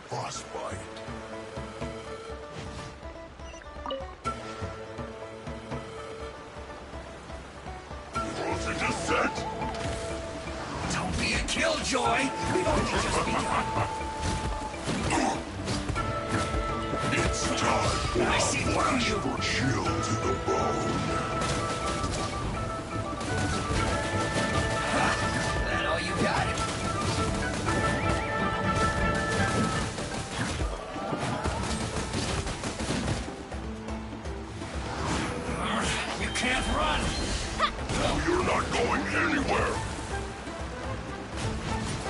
frostbite. Frozen descent! Don't be a killjoy! We've only just begun. It's time for I see a flash for chill to the bone. That all you got? You can't run! You're not going anywhere!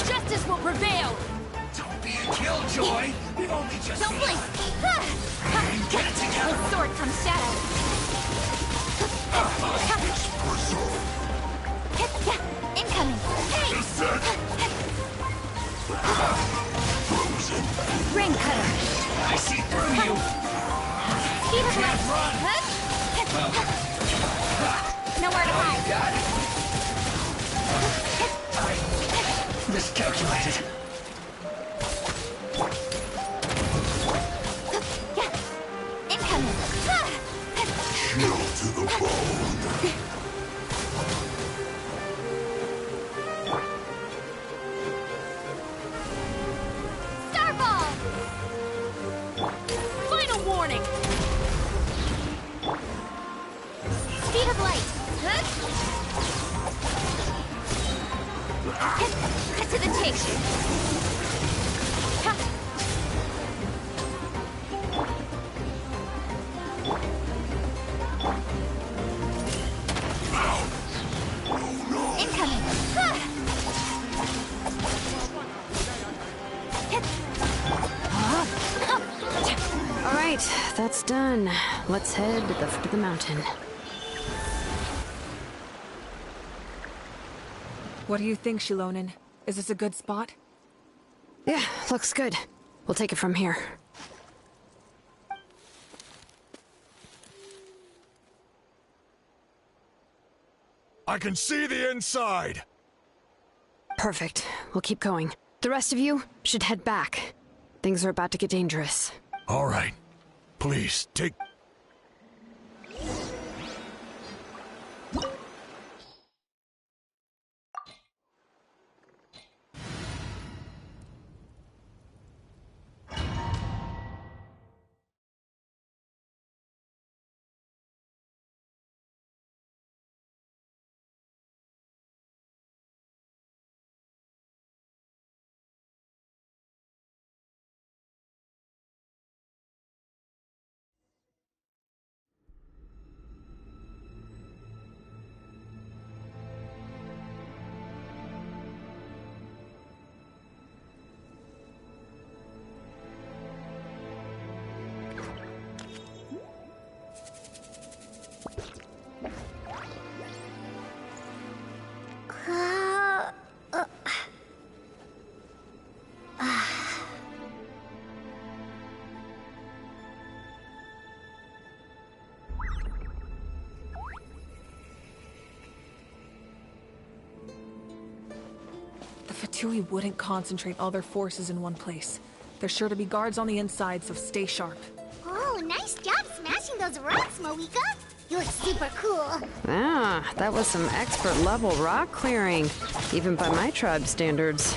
Justice will prevail! Don't be a killjoy! We've only just Don't blink! Get it together! With sword comes shadow! Incoming! Hey! Frozen! Rain cutter! I see through you! Speed of Can't light! run! Nowhere to hide! Got it! Miscalculated. Incoming! Chill to the bone. Starball! Final warning! Speed of light! Cut to the chase! Incoming! All right, that's done. Let's head to the foot of the mountain. What do you think, Shilonen? Is this a good spot? Yeah, looks good. We'll take it from here. I can see the inside! Perfect. We'll keep going. The rest of you should head back. Things are about to get dangerous. All right. Please, take... The Fatui wouldn't concentrate all their forces in one place. There's sure to be guards on the inside, so stay sharp. Oh, nice job smashing those rocks, Moika. You look super cool. Ah, that was some expert level rock clearing, even by my tribe standards.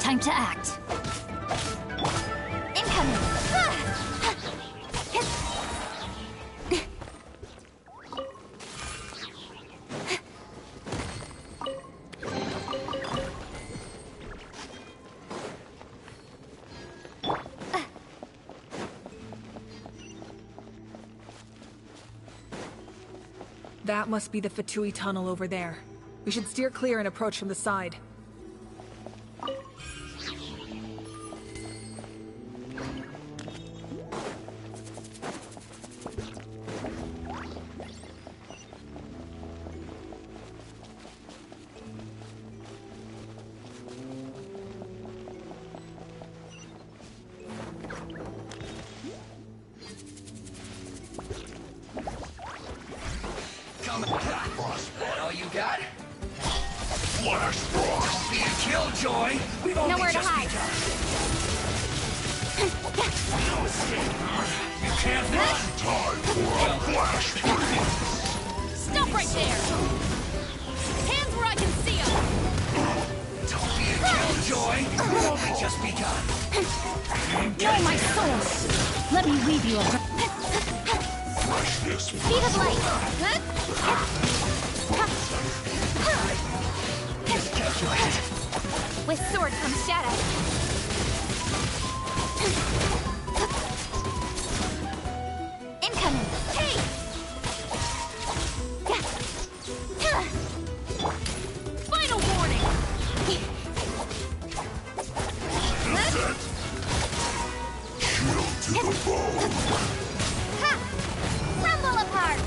Time to act. Incoming! That must be the Fatui tunnel over there. We should steer clear and approach from the side. coming. That all you got? Flash frost. Be a killjoy. We've only Nowhere to just hide. begun. No escape. You can't run. Time for a flash freeze. Stop right there! Hands where I can see them! Don't be a killjoy. We've only just begun. Know my soul! Let me weave you a... Freshness. Speed of light! With sword comes shadow. Incoming! Hey! Final warning! Chill to the bone. Ha! Crumble apart!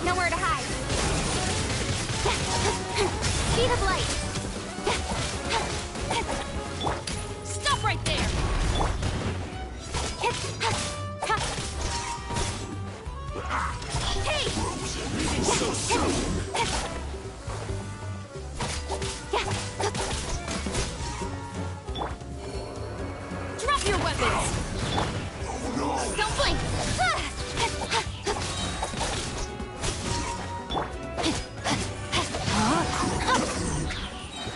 Nowhere to hide. Speed of light. Stop right there. Hey! So soon. Drop your weapons. Oh no. Don't blink.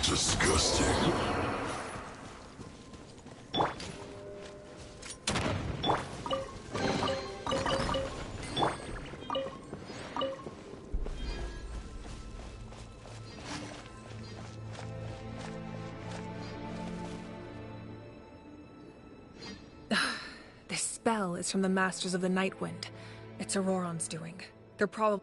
Disgusting. This spell is from the Masters of the Night Wind. It's Auroron's doing. They're probably...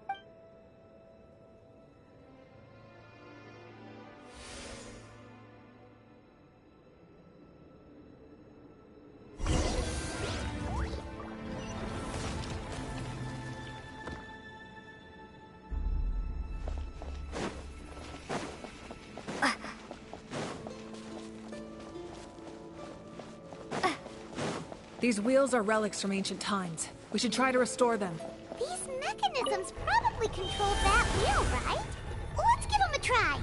These wheels are relics from ancient times. We should try to restore them. These mechanisms probably control that wheel, right? Let's give them a try.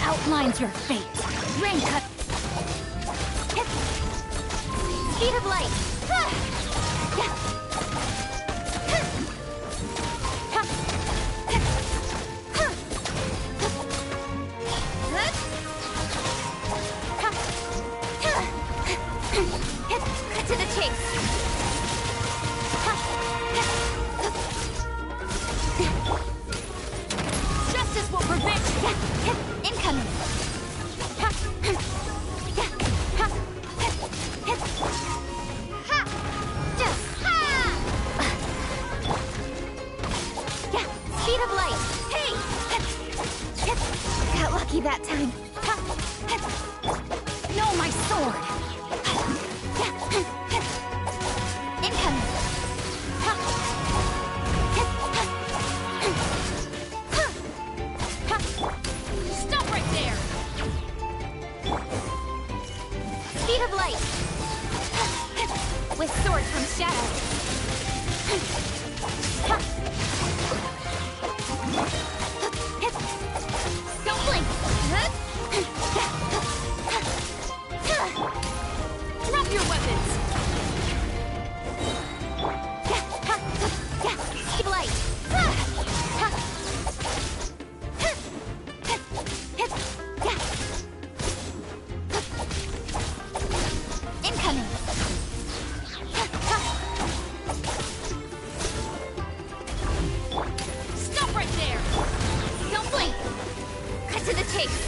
outlines your fate. Rain cut. Speed of light. Cut to the chase. Justice will prevail. Incoming. Speed of light. Hey! Got lucky that time. No, my sword. Incoming. Stop right there. Speed of light. With sword from shadow. Don't blink. Drop your weapons. Speed light. Incoming. Stop right there. Don't blink. Cut to the chase.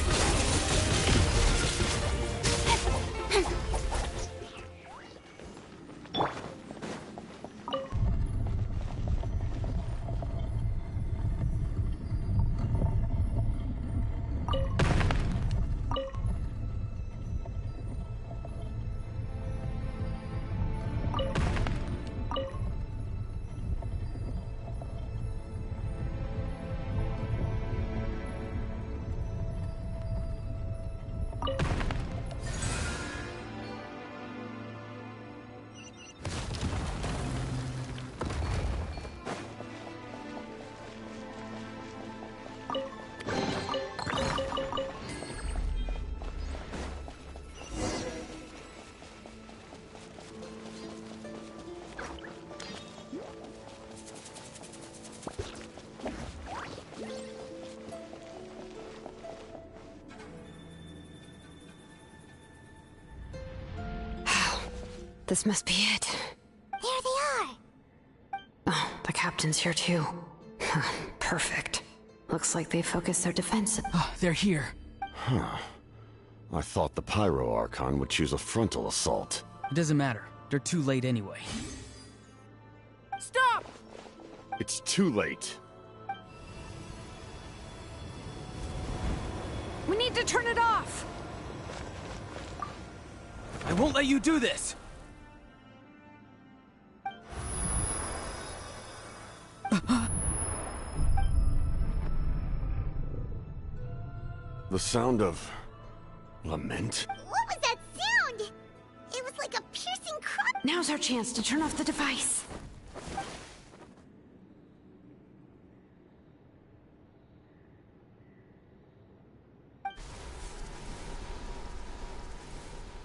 This must be it. There they are. Oh, the captain's here too. Perfect. Looks like they focused their defense. Oh, they're here. Huh. I thought the Pyro Archon would choose a frontal assault. It doesn't matter. They're too late anyway. Stop! It's too late. We need to turn it off! I won't let you do this! The sound of... lament? What was that sound? It was like a piercing cry. Now's our chance to turn off the device.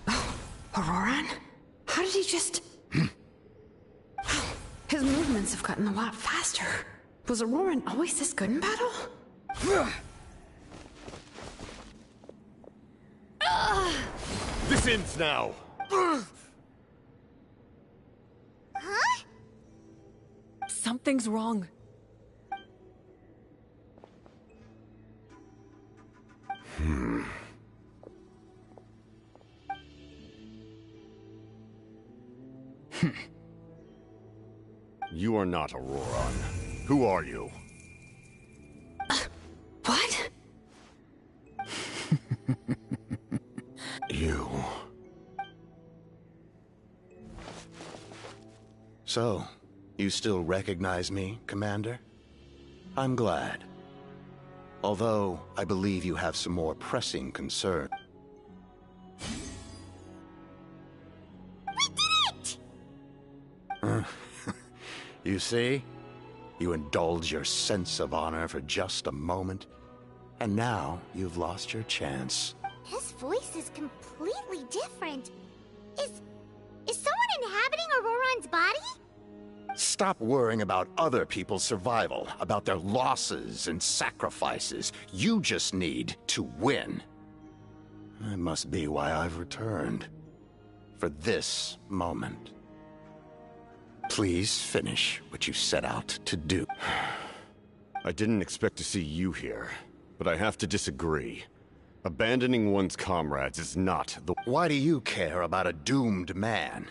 Oh, Auroran? How did he just... His movements have gotten a lot faster. Was Auroran always this good in battle? This ends now! Huh? Something's wrong. You are not Auroran. Who are you? What? You. So, you still recognize me, Commander? I'm glad. Although, I believe you have some more pressing concern. We did it! You see? You indulge your sense of honor for just a moment, And now you've lost your chance. His voice is completely different. Is someone inhabiting Auroron's body? Stop worrying about other people's survival, about their losses and sacrifices. You just need to win. That must be why I've returned. For this moment. Please finish what you set out to do. I didn't expect to see you here, but I have to disagree. Abandoning one's comrades is not the— Why do you care about a doomed man?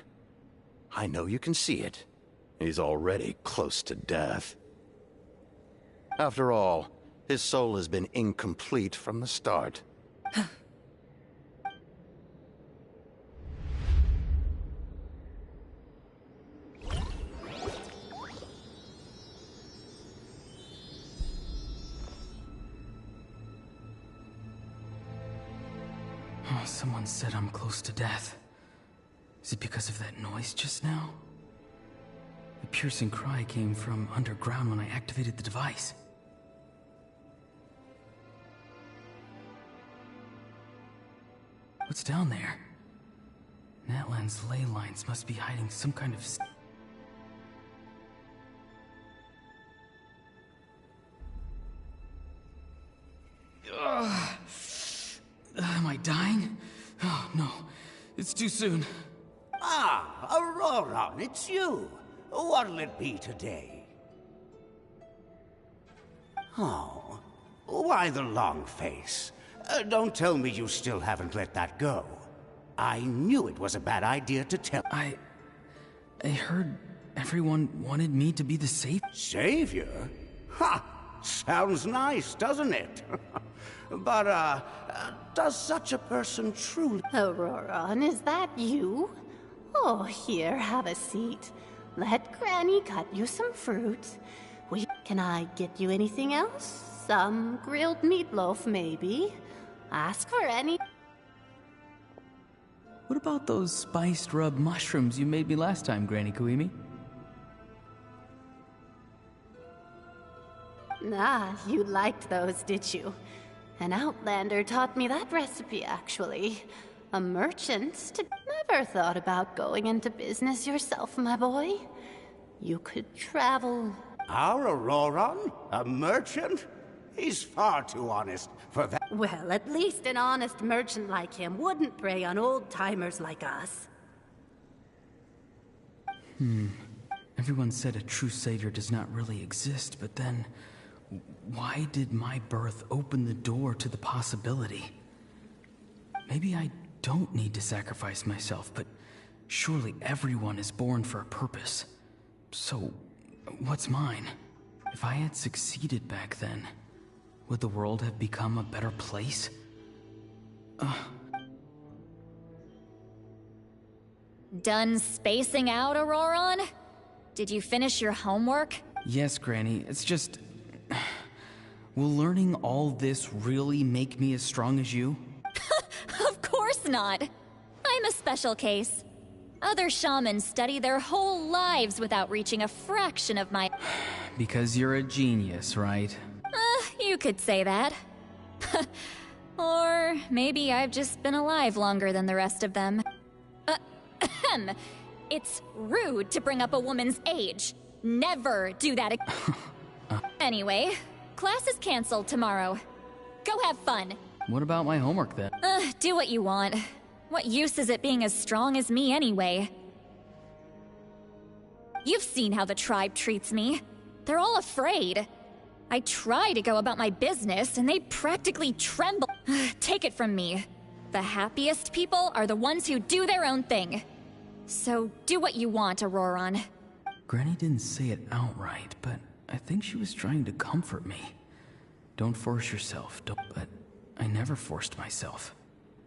I know you can see it. He's already close to death. After all, his soul has been incomplete from the start. Someone said I'm close to death. Is it because of that noise just now? The piercing cry came from underground when I activated the device. What's down there? Natlan's ley lines must be hiding some kind of... Am I dying? Oh, no. It's too soon. Ah, Auroron, it's you. What'll it be today? Oh, why the long face? Don't tell me you still haven't let that go. I knew it was a bad idea to tell— I heard everyone wanted me to be the Savior? Ha! Sounds nice, doesn't it? But, does such a person truly— Auroron, is that you? Oh, here, have a seat. Let Granny cut you some fruit. Can I get you anything else? Some grilled meatloaf, maybe? Ask for any— What about those spiced rub mushrooms you made me last time, Granny Kuimi? Ah, you liked those, did you? An outlander taught me that recipe, actually. A merchant. Never thought about going into business yourself, my boy. You could travel. Our Auroron? A merchant? He's far too honest for that. Well, at least an honest merchant like him wouldn't prey on old-timers like us. Everyone said a true savior does not really exist, but then... why did my birth open the door to the possibility? Maybe I don't need to sacrifice myself, but surely everyone is born for a purpose. So, what's mine? If I had succeeded back then, would the world have become a better place? Done spacing out, Auroron? Did you finish your homework? Yes, Granny. It's just... will learning all this really make me as strong as you? Of course not. I'm a special case. Other shamans study their whole lives without reaching a fraction of my... Because you're a genius, right? You could say that. Or maybe I've just been alive longer than the rest of them. It's rude to bring up a woman's age. Never do that again. Anyway, class is canceled tomorrow. Go have fun. What about my homework then? Do what you want. What use is it being as strong as me anyway? You've seen how the tribe treats me. They're all afraid. I try to go about my business, and they practically tremble. Take it from me. The happiest people are the ones who do their own thing. So do what you want, Auroron. Granny didn't say it outright, but I think she was trying to comfort me. Don't force yourself, but I never forced myself.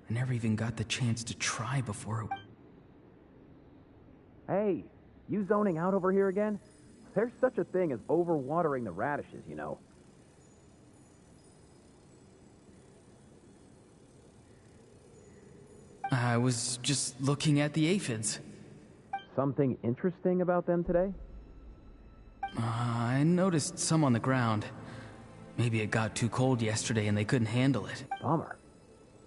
I never even got the chance to try before it... Hey, you zoning out over here again? There's such a thing as overwatering the radishes, you know. I was just looking at the aphids. Something interesting about them today? I noticed some on the ground. Maybe it got too cold yesterday and they couldn't handle it. Bummer.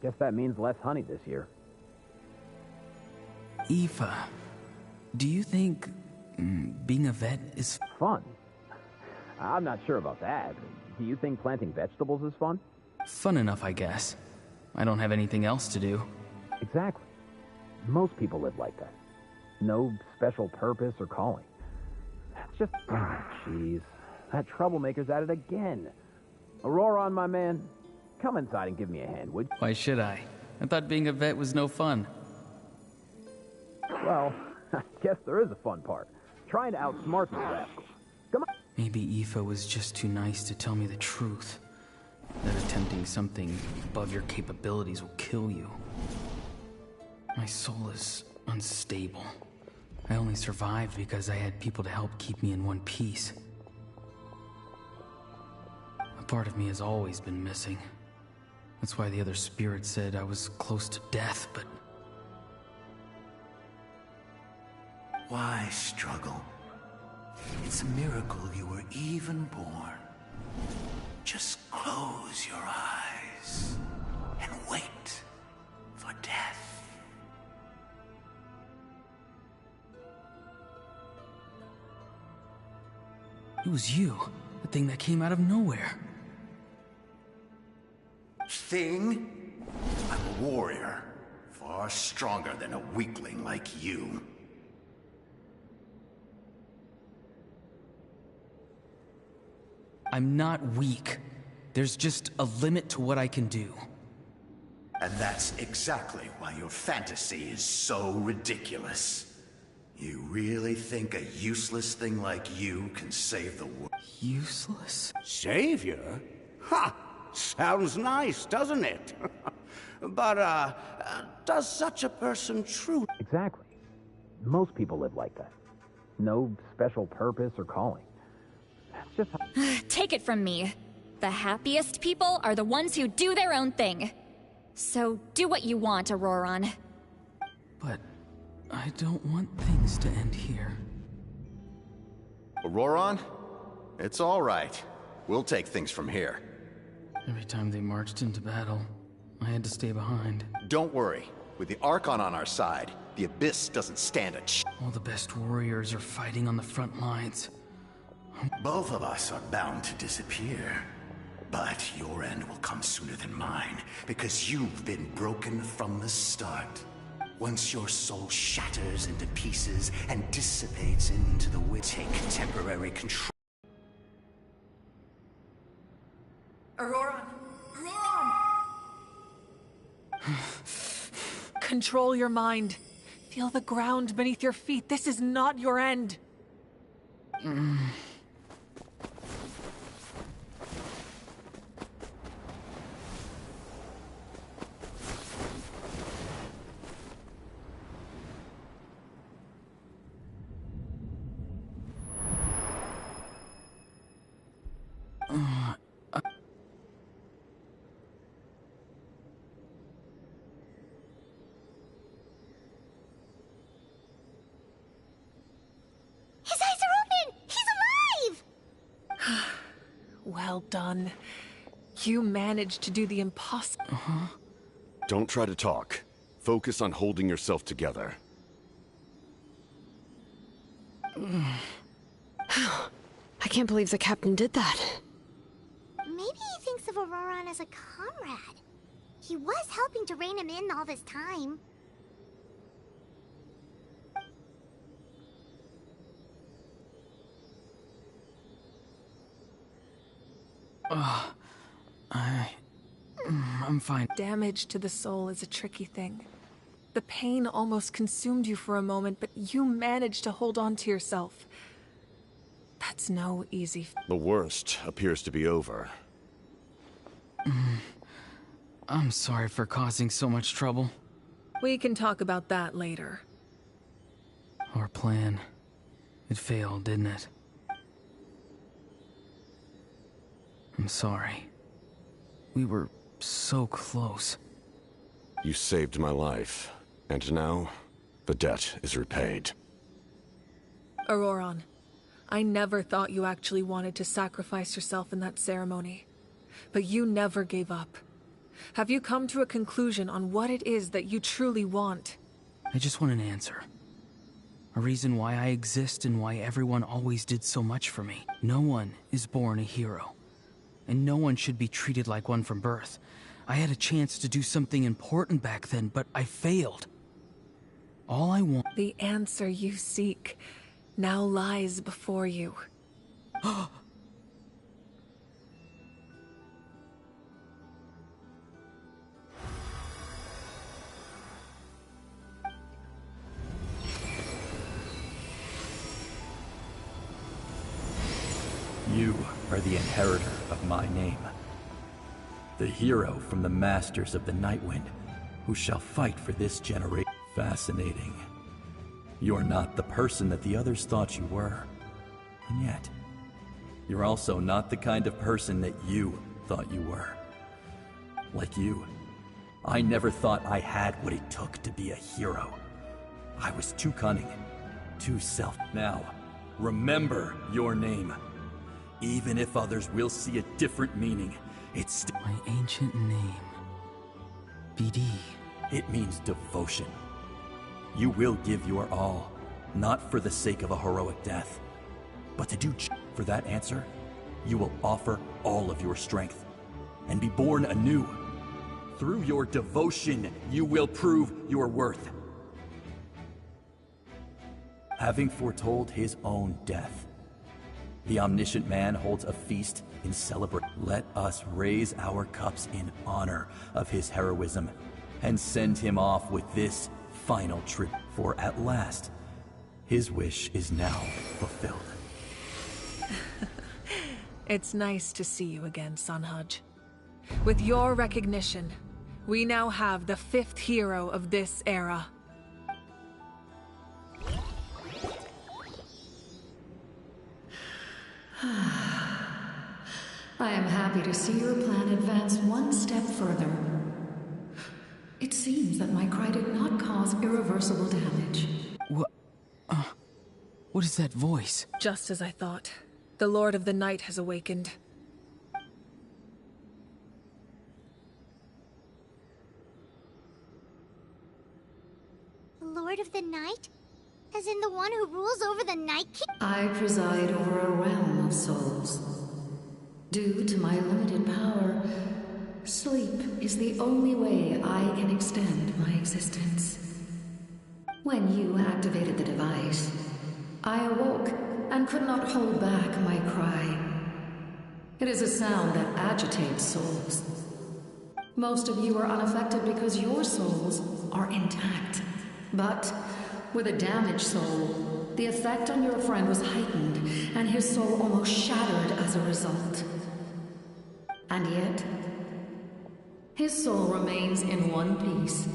Guess that means less honey this year. Aoife, do you think being a vet is fun? I'm not sure about that. Do you think planting vegetables is fun? Fun enough, I guess. I don't have anything else to do. Exactly. Most people live like that. No special purpose or calling. That's just... Oh, jeez. That troublemaker's at it again. Auroron, my man, come inside and give me a hand, would you? Why should I? I thought being a vet was no fun. Well, I guess there is a fun part. Trying to outsmart these rascals. Come on. Maybe Aoife was just too nice to tell me the truth. That attempting something above your capabilities will kill you. My soul is unstable. I only survived because I had people to help keep me in one piece. A part of me has always been missing. That's why the other spirits said I was close to death, but... Why struggle? It's a miracle you were even born. Just close your eyes and wait for death. It was you, the thing that came out of nowhere. Thing? I'm a warrior, far stronger than a weakling like you. I'm not weak. There's just a limit to what I can do. And that's exactly why your fantasy is so ridiculous. You really think a useless thing like you can save the world? Useless? Savior? Ha! Sounds nice, doesn't it? But, does such a person truly... Exactly. Most people live like that. No special purpose or calling. That's just... Take it from me. The happiest people are the ones who do their own thing. So do what you want, Auroron. But I don't want things to end here. Auroron? It's all right. We'll take things from here. Every time they marched into battle, I had to stay behind. Don't worry. With the Archon on our side, the Abyss doesn't stand a All the best warriors are fighting on the front lines. Both of us are bound to disappear. But your end will come sooner than mine, because you've been broken from the start. Once your soul shatters into pieces and dissipates into the wind, take temporary control. Auroron! Auroron! Control your mind. Feel the ground beneath your feet. This is not your end. His eyes are open! He's alive! Well done. You managed to do the impossible. Don't try to talk. Focus on holding yourself together. I can't believe the captain did that. Maybe he thinks of Auroron as a comrade. He was helping to rein him in all this time. I'm fine. Damage to the soul is a tricky thing. The pain almost consumed you for a moment, but you managed to hold on to yourself. That's no easy... The worst appears to be over. I'm sorry for causing so much trouble. We can talk about that later. Our plan. It failed, didn't it? I'm sorry. We were so close. You saved my life, and now the debt is repaid. Auroron, I never thought you actually wanted to sacrifice yourself in that ceremony. But you never gave up. Have you come to a conclusion on what it is that you truly want? I just want an answer. A reason why I exist and why everyone always did so much for me. No one is born a hero. And no one should be treated like one from birth. I had a chance to do something important back then, but I failed. All I want... The answer you seek now lies before you. You are the inheritor of my name. The hero from the masters of the Nightwind, who shall fight for this generation. Fascinating. You're not the person that the others thought you were. And yet, you're also not the kind of person that you thought you were. Like you, I never thought I had what it took to be a hero. I was too cunning, too Now, remember your name. Even if others will see a different meaning, it's my ancient name. BD. It means devotion. You will give your all, not for the sake of a heroic death, but to do for that answer, you will offer all of your strength and be born anew. Through your devotion, you will prove your worth. Having foretold his own death, the omniscient man holds a feast in celebration. Let us raise our cups in honor of his heroism and send him off with this final trip. For at last, his wish is now fulfilled. It's nice to see you again, Sunhudge. With your recognition, we now have the 5th hero of this era. I am happy to see your plan advance one step further. It seems that my cry did not cause irreversible damage. What is that voice? Just as I thought. The Lord of the Night has awakened. The Lord of the Night? As in the one who rules over the Night King? I preside over a realm of souls. Due to my limited power, sleep is the only way I can extend my existence. When you activated the device, I awoke and could not hold back my cry. It is a sound that agitates souls. Most of you are unaffected because your souls are intact. But with a damaged soul, the effect on your friend was heightened, and his soul almost shattered as a result. And yet, his soul remains in one piece.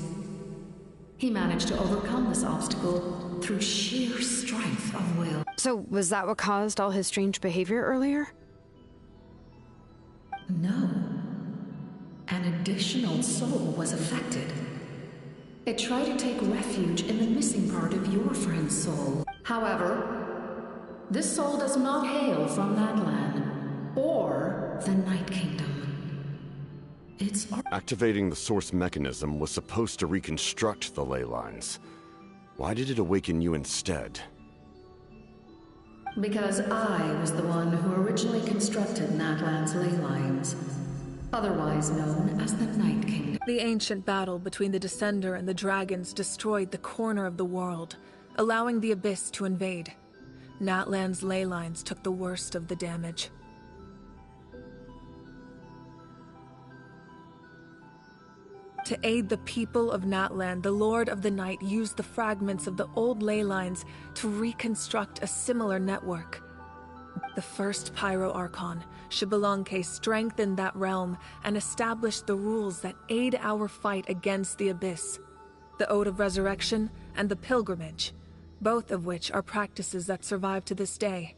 He managed to overcome this obstacle through sheer strength of will. So, was that what caused all his strange behavior earlier? No. An additional soul was affected. It tried to take refuge in the missing part of your friend's soul. However, this soul does not hail from that land, or the Night Kingdom. Activating the source mechanism was supposed to reconstruct the ley lines. Why did it awaken you instead? Because I was the one who originally constructed Natlan's ley lines, otherwise known as the Night Kingdom. The ancient battle between the Descender and the dragons destroyed the corner of the world, allowing the Abyss to invade. Natlan's ley lines took the worst of the damage. To aid the people of Natlan, the Lord of the Night used the fragments of the old ley lines to reconstruct a similar network. The first Pyro Archon, Xbalanque, strengthened that realm and established the rules that aid our fight against the Abyss. The Ode of Resurrection and the Pilgrimage, both of which are practices that survive to this day.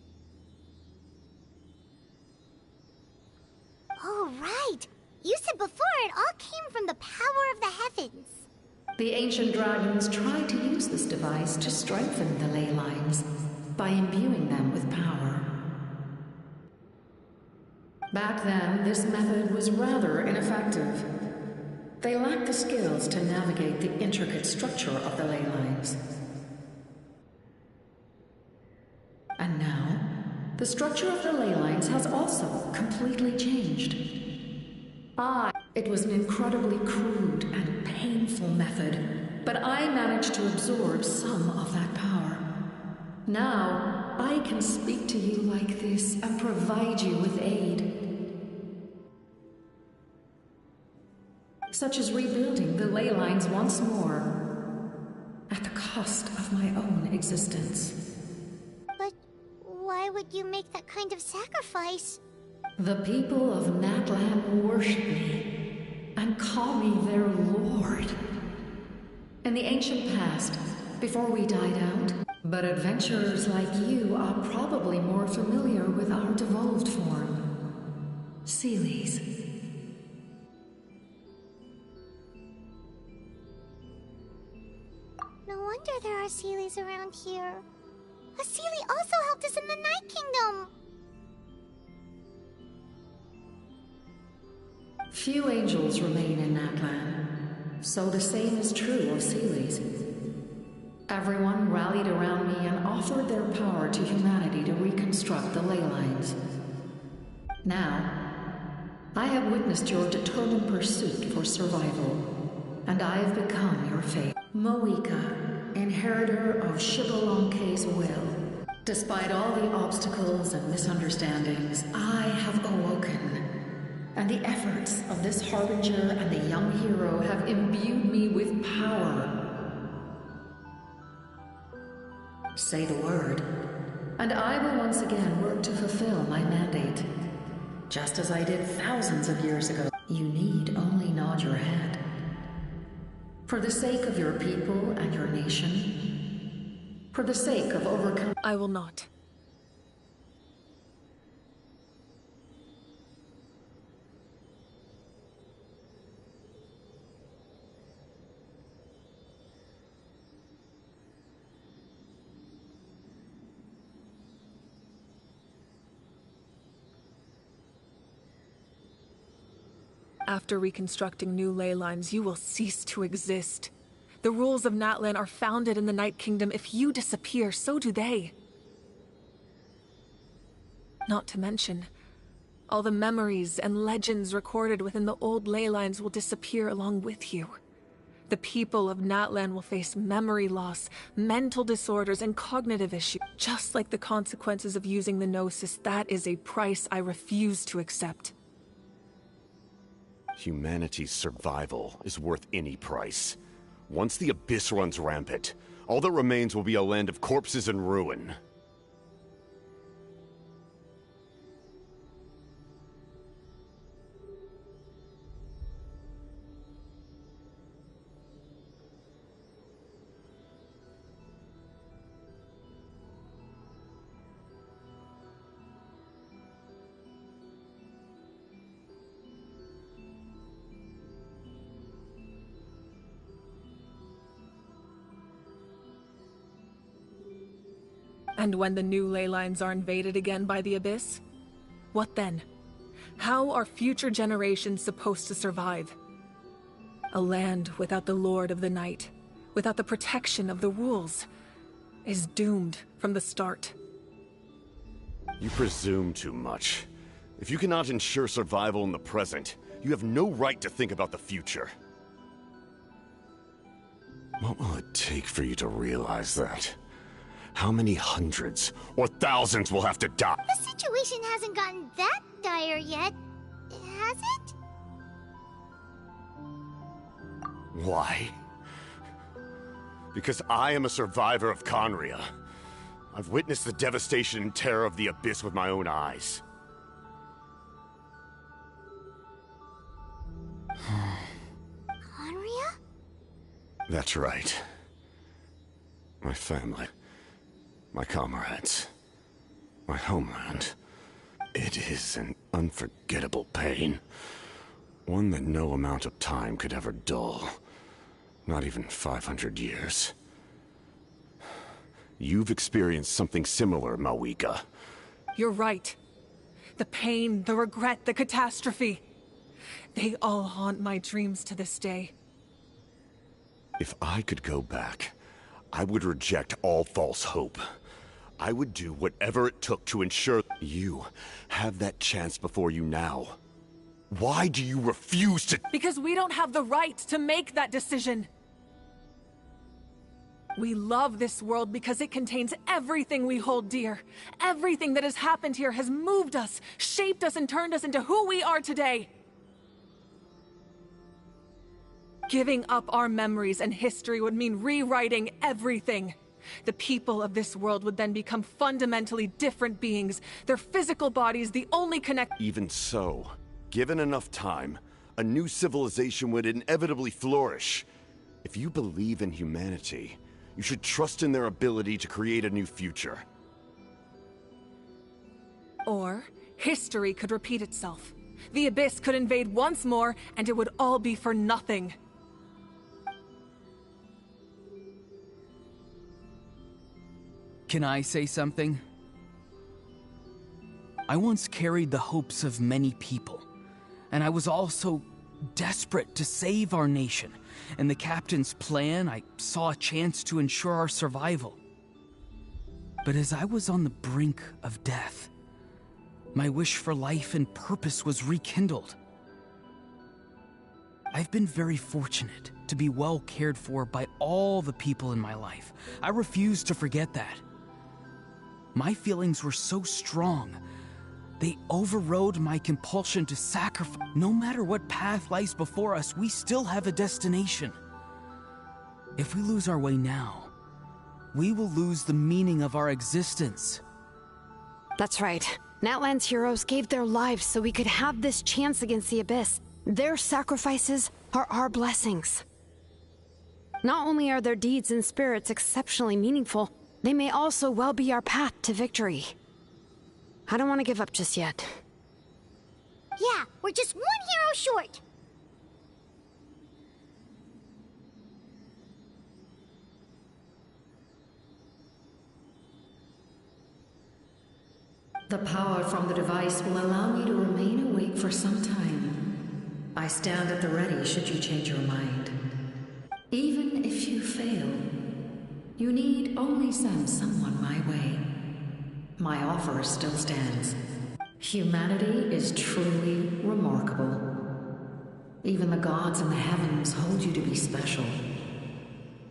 Oh, right! You said before it all came from the power of the heavens. The ancient dragons tried to use this device to strengthen the ley lines by imbuing them with power. Back then, this method was rather ineffective. They lacked the skills to navigate the intricate structure of the ley lines. And now, the structure of the ley lines has also completely changed. It was an incredibly crude and painful method, but I managed to absorb some of that power. Now, I can speak to you like this and provide you with aid. Such as rebuilding the ley lines once more, at the cost of my own existence. But why would you make that kind of sacrifice? The people of Natlan worship me and call me their lord. In the ancient past, before we died out, but adventurers like you are probably more familiar with our devolved form. Seelies. No wonder there are Seelies around here. A Seelie also helped us in the Night Kingdom! Few angels remain in Natlan, so the same is true of Seelies. Everyone rallied around me and offered their power to humanity to reconstruct the ley lines. Now, I have witnessed your determined pursuit for survival, and I have become your fate. Moika, inheritor of Shibalonke's will. Despite all the obstacles and misunderstandings, I have awoken. And the efforts of this harbinger and the young hero have imbued me with power. Say the word, and I will once again work to fulfill my mandate. Just as I did thousands of years ago. You need only nod your head. For the sake of your people and your nation. For the sake of overcoming... I will not. After reconstructing new ley lines, you will cease to exist. The rules of Natlan are founded in the Night Kingdom. If you disappear, so do they. Not to mention, all the memories and legends recorded within the old ley lines will disappear along with you. The people of Natlan will face memory loss, mental disorders, and cognitive issues. Just like the consequences of using the Gnosis, that is a price I refuse to accept. Humanity's survival is worth any price. Once the Abyss runs rampant, all that remains will be a land of corpses and ruin. And when the new ley lines are invaded again by the Abyss? What then? How are future generations supposed to survive? A land without the Lord of the Night, without the protection of the rules, is doomed from the start. You presume too much. If you cannot ensure survival in the present, you have no right to think about the future. What will it take for you to realize that? How many hundreds or thousands will have to die? The situation hasn't gotten that dire yet, has it? Why? Because I am a survivor of Conria. I've witnessed the devastation and terror of the Abyss with my own eyes. Conria? That's right. My family. My comrades. My homeland. It is an unforgettable pain. One that no amount of time could ever dull. Not even 500 years. You've experienced something similar, Moika. You're right. The pain, the regret, the catastrophe. They all haunt my dreams to this day. If I could go back, I would reject all false hope. I would do whatever it took to ensure you have that chance before you now. Why do you refuse to— Because we don't have the right to make that decision. We love this world because it contains everything we hold dear. Everything that has happened here has moved us, shaped us, and turned us into who we are today. Giving up our memories and history would mean rewriting everything. The people of this world would then become fundamentally different beings, their physical bodies the only connect— Even so, given enough time, a new civilization would inevitably flourish. If you believe in humanity, you should trust in their ability to create a new future. Or, history could repeat itself. The Abyss could invade once more, and it would all be for nothing. Can I say something? I once carried the hopes of many people, and I was also desperate to save our nation. In the captain's plan, I saw a chance to ensure our survival. But as I was on the brink of death, my wish for life and purpose was rekindled. I've been very fortunate to be well cared for by all the people in my life. I refuse to forget that. My feelings were so strong, they overrode my compulsion to sacrifice. No matter what path lies before us, we still have a destination. If we lose our way now, we will lose the meaning of our existence. That's right. Natlan's heroes gave their lives so we could have this chance against the Abyss. Their sacrifices are our blessings. Not only are their deeds and spirits exceptionally meaningful, they may also well be our path to victory. I don't want to give up just yet. Yeah, we're just one hero short. The power from the device will allow me to remain awake for some time. I stand at the ready should you change your mind. Even if you fail, you need only send someone my way. My offer still stands. Humanity is truly remarkable. Even the gods in the heavens hold you to be special.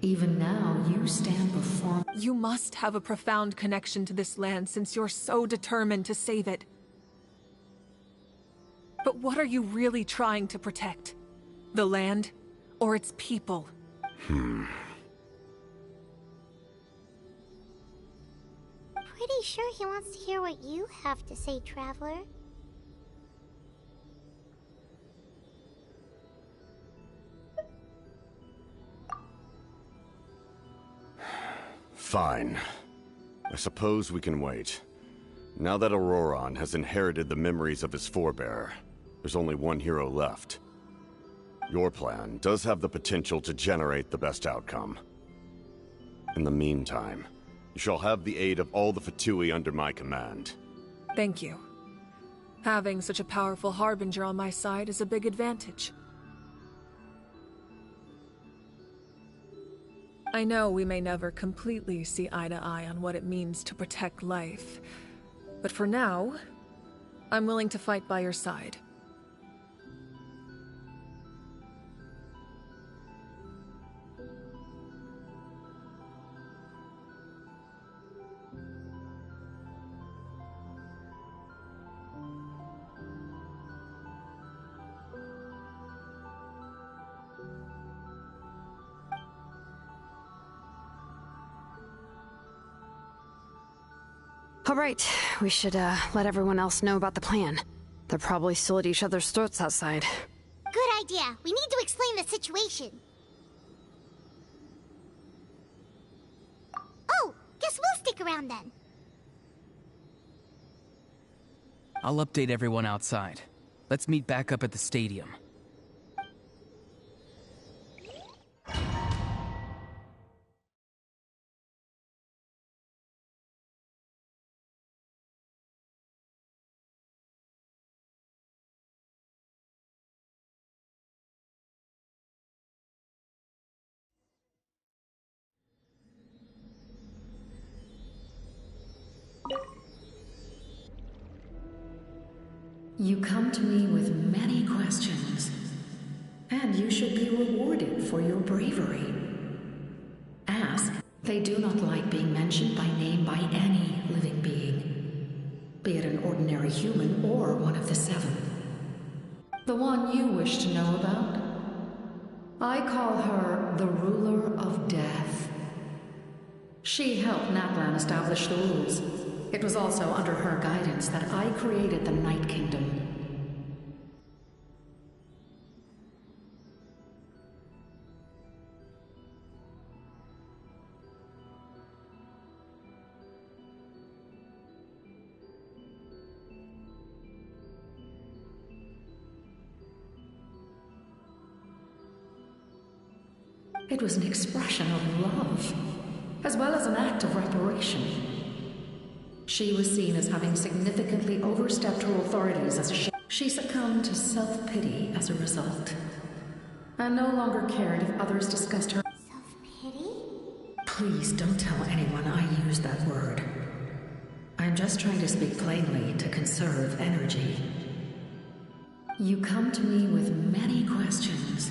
Even now, you stand before— You must have a profound connection to this land since you're so determined to save it. But what are you really trying to protect? The land, or its people? Pretty sure he wants to hear what you have to say, Traveler. Fine. I suppose we can wait. Now that Auroron has inherited the memories of his forebearer, there's only one hero left. Your plan does have the potential to generate the best outcome. In the meantime, you shall have the aid of all the Fatui under my command. Thank you. Having such a powerful harbinger on my side is a big advantage. I know we may never completely see eye to eye on what it means to protect life, but for now, I'm willing to fight by your side. All right, we should let everyone else know about the plan. They're probably still at each other's throats outside. Good idea. We need to explain the situation. Oh, guess we'll stick around then. I'll update everyone outside. Let's meet back up at the stadium. You come to me with many questions, and you should be rewarded for your bravery. Ask. They do not like being mentioned by name by any living being, be it an ordinary human or one of the seven. The one you wish to know about? I call her the ruler of death. She helped Natlan establish the rules. It was also under her guidance that I created the Night Kingdom. It was an expression of love, as well as an act of reparation. She was seen as having significantly overstepped her authorities as she succumbed to self-pity as a result, and no longer cared if others discussed her. Self-pity? Please don't tell anyone I used that word. I'm just trying to speak plainly to conserve energy. You come to me with many questions,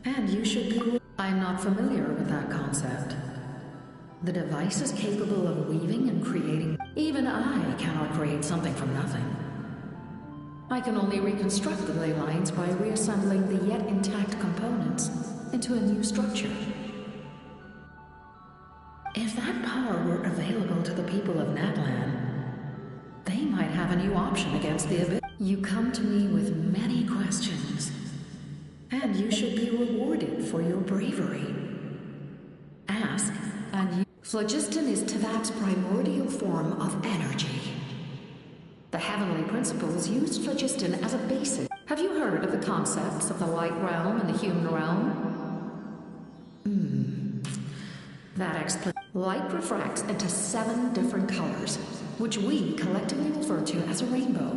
and you should be... I'm not familiar with that concept. The device is capable of weaving and creating. Even I cannot create something from nothing. I can only reconstruct the ley lines by reassembling the yet intact components into a new structure. If that power were available to the people of Natlan, they might have a new option against the abyss. You come to me with many questions, and you should be rewarded for your bravery. Ask, and you... Phlogiston is Tavack's primordial form of energy. The heavenly principles used phlogiston as a basis. Have you heard of the concepts of the light realm and the human realm? That explains... Light refracts into 7 different colors, which we collectively refer to as a rainbow.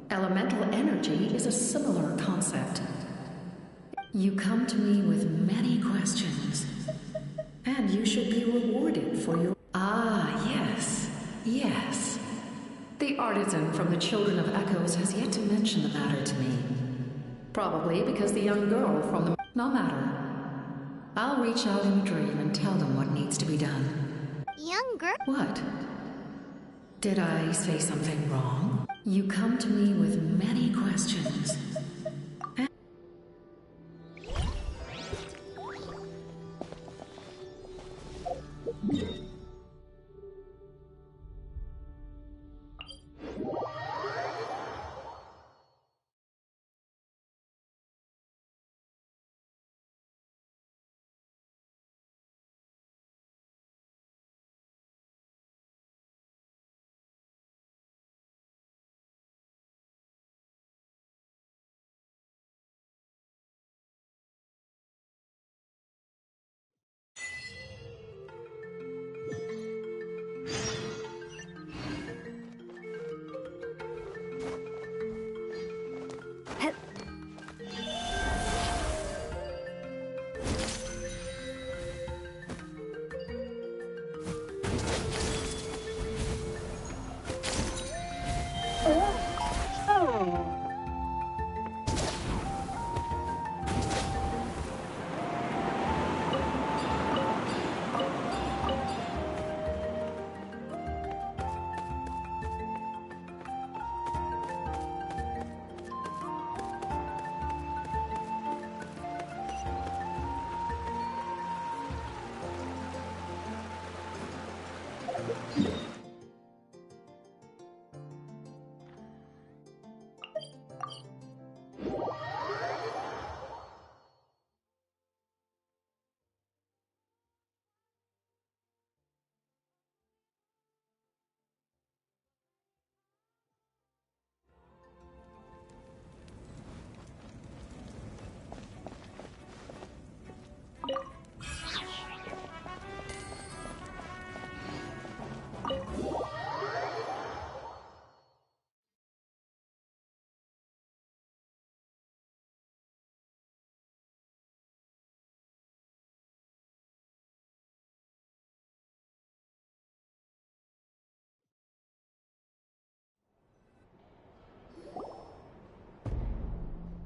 Elemental energy is a similar concept. You come to me with many questions, and you should be rewarded for your... Ah, yes, yes. The artisan from the Children of Echoes has yet to mention the matter to me. Probably because the young girl from the... No matter. I'll reach out in a dream and tell them what needs to be done. Young girl? What? Did I say something wrong? You come to me with many questions,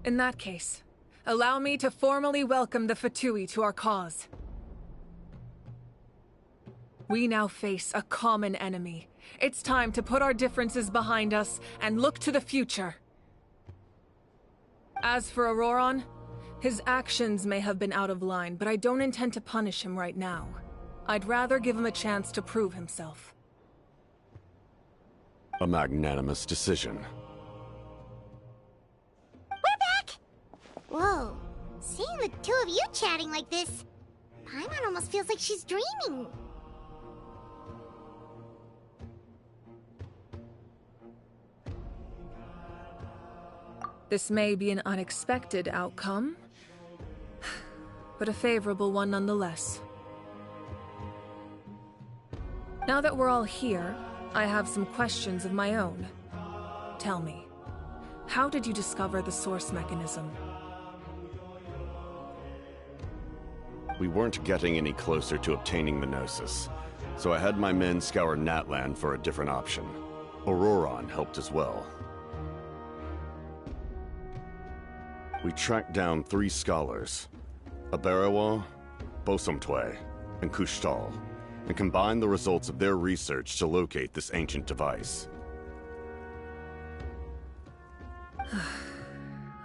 In that case, allow me to formally welcome the Fatui to our cause. We now face a common enemy. It's time to put our differences behind us and look to the future. As for Auroron, his actions may have been out of line, but I don't intend to punish him right now. I'd rather give him a chance to prove himself. A magnanimous decision. We're back! Whoa, seeing the two of you chatting like this, Paimon almost feels like she's dreaming. This may be an unexpected outcome, but a favorable one nonetheless. Now that we're all here, I have some questions of my own. Tell me, how did you discover the source mechanism? We weren't getting any closer to obtaining the Gnosis, so I had my men scour Natlan for a different option. Auroron helped as well. We tracked down 3 scholars, Aberawa, Bosomtwe, and Kushtal, and combined the results of their research to locate this ancient device.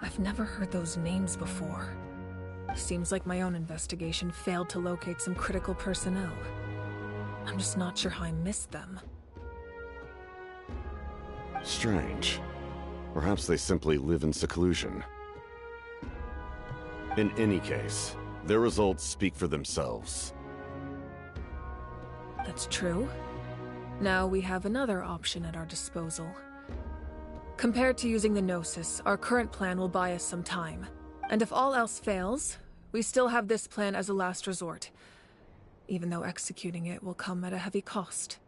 I've never heard those names before. Seems like my own investigation failed to locate some critical personnel. I'm just not sure how I missed them. Strange. Perhaps they simply live in seclusion. In any case, their results speak for themselves. That's true. Now we have another option at our disposal. Compared to using the Gnosis, our current plan will buy us some time. And if all else fails, we still have this plan as a last resort, even though executing it will come at a heavy cost.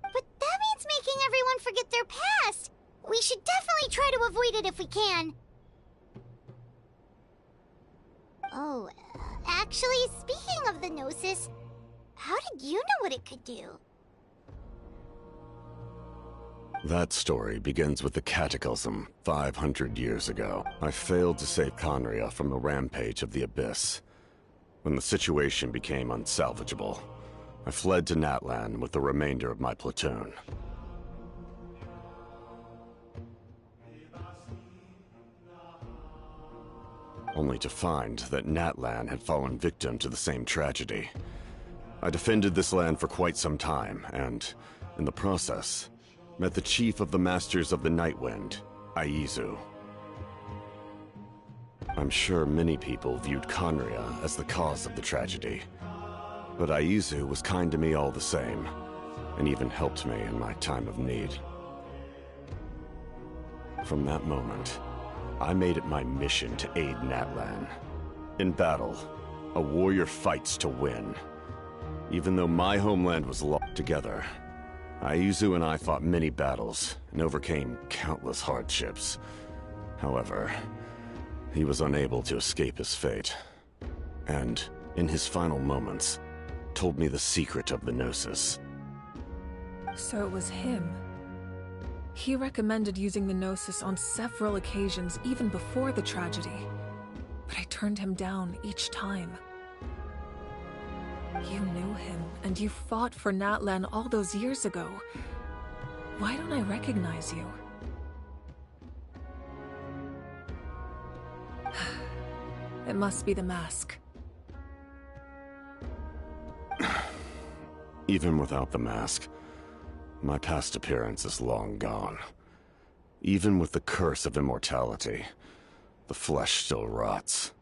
But that means making everyone forget their past! We should definitely try to avoid it if we can. Oh, actually, speaking of the Gnosis, how did you know what it could do? That story begins with the Cataclysm 500 years ago. I failed to save Conria from the rampage of the Abyss. When the situation became unsalvageable, I fled to Natlan with the remainder of my platoon. Only to find that Natlan had fallen victim to the same tragedy. I defended this land for quite some time, and, in the process, met the chief of the Masters of the Nightwind, Aizu. I'm sure many people viewed Conria as the cause of the tragedy, but Aizu was kind to me all the same, and even helped me in my time of need. From that moment, I made it my mission to aid Natlan. In battle, a warrior fights to win. Even though my homeland was locked together, Aizu and I fought many battles and overcame countless hardships. However, he was unable to escape his fate, and, in his final moments, told me the secret of the Gnosis. So it was him. He recommended using the Gnosis on several occasions even before the tragedy, but I turned him down each time. You knew him, and you fought for Natlan all those years ago. Why don't I recognize you? It must be the mask. Even without the mask, my past appearance is long gone. Even with the curse of immortality, the flesh still rots.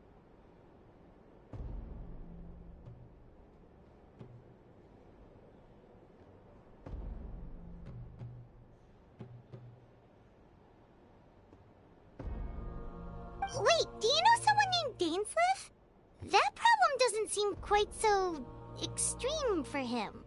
Wait, do you know someone named Dainsleif? That problem doesn't seem quite so extreme for him.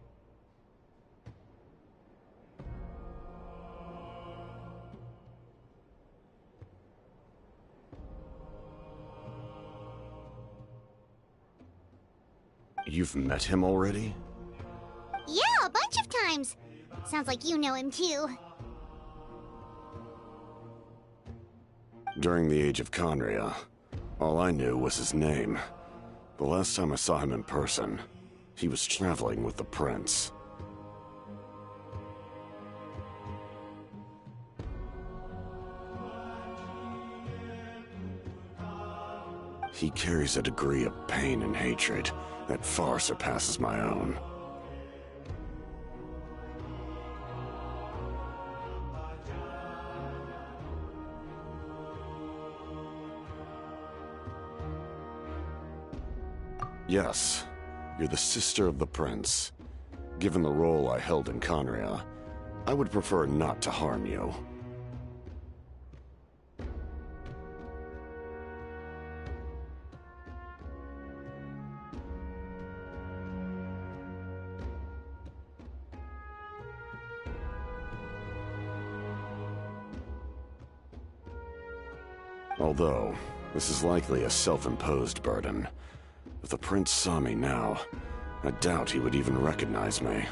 You've met him already? Yeah, a bunch of times. Sounds like you know him too. During the age of Conria, all I knew was his name. The last time I saw him in person, he was traveling with the prince. He carries a degree of pain and hatred that far surpasses my own. Yes, you're the sister of the prince. Given the role I held in Conria, I would prefer not to harm you. Although, this is likely a self-imposed burden. If the prince saw me now, I doubt he would even recognize me.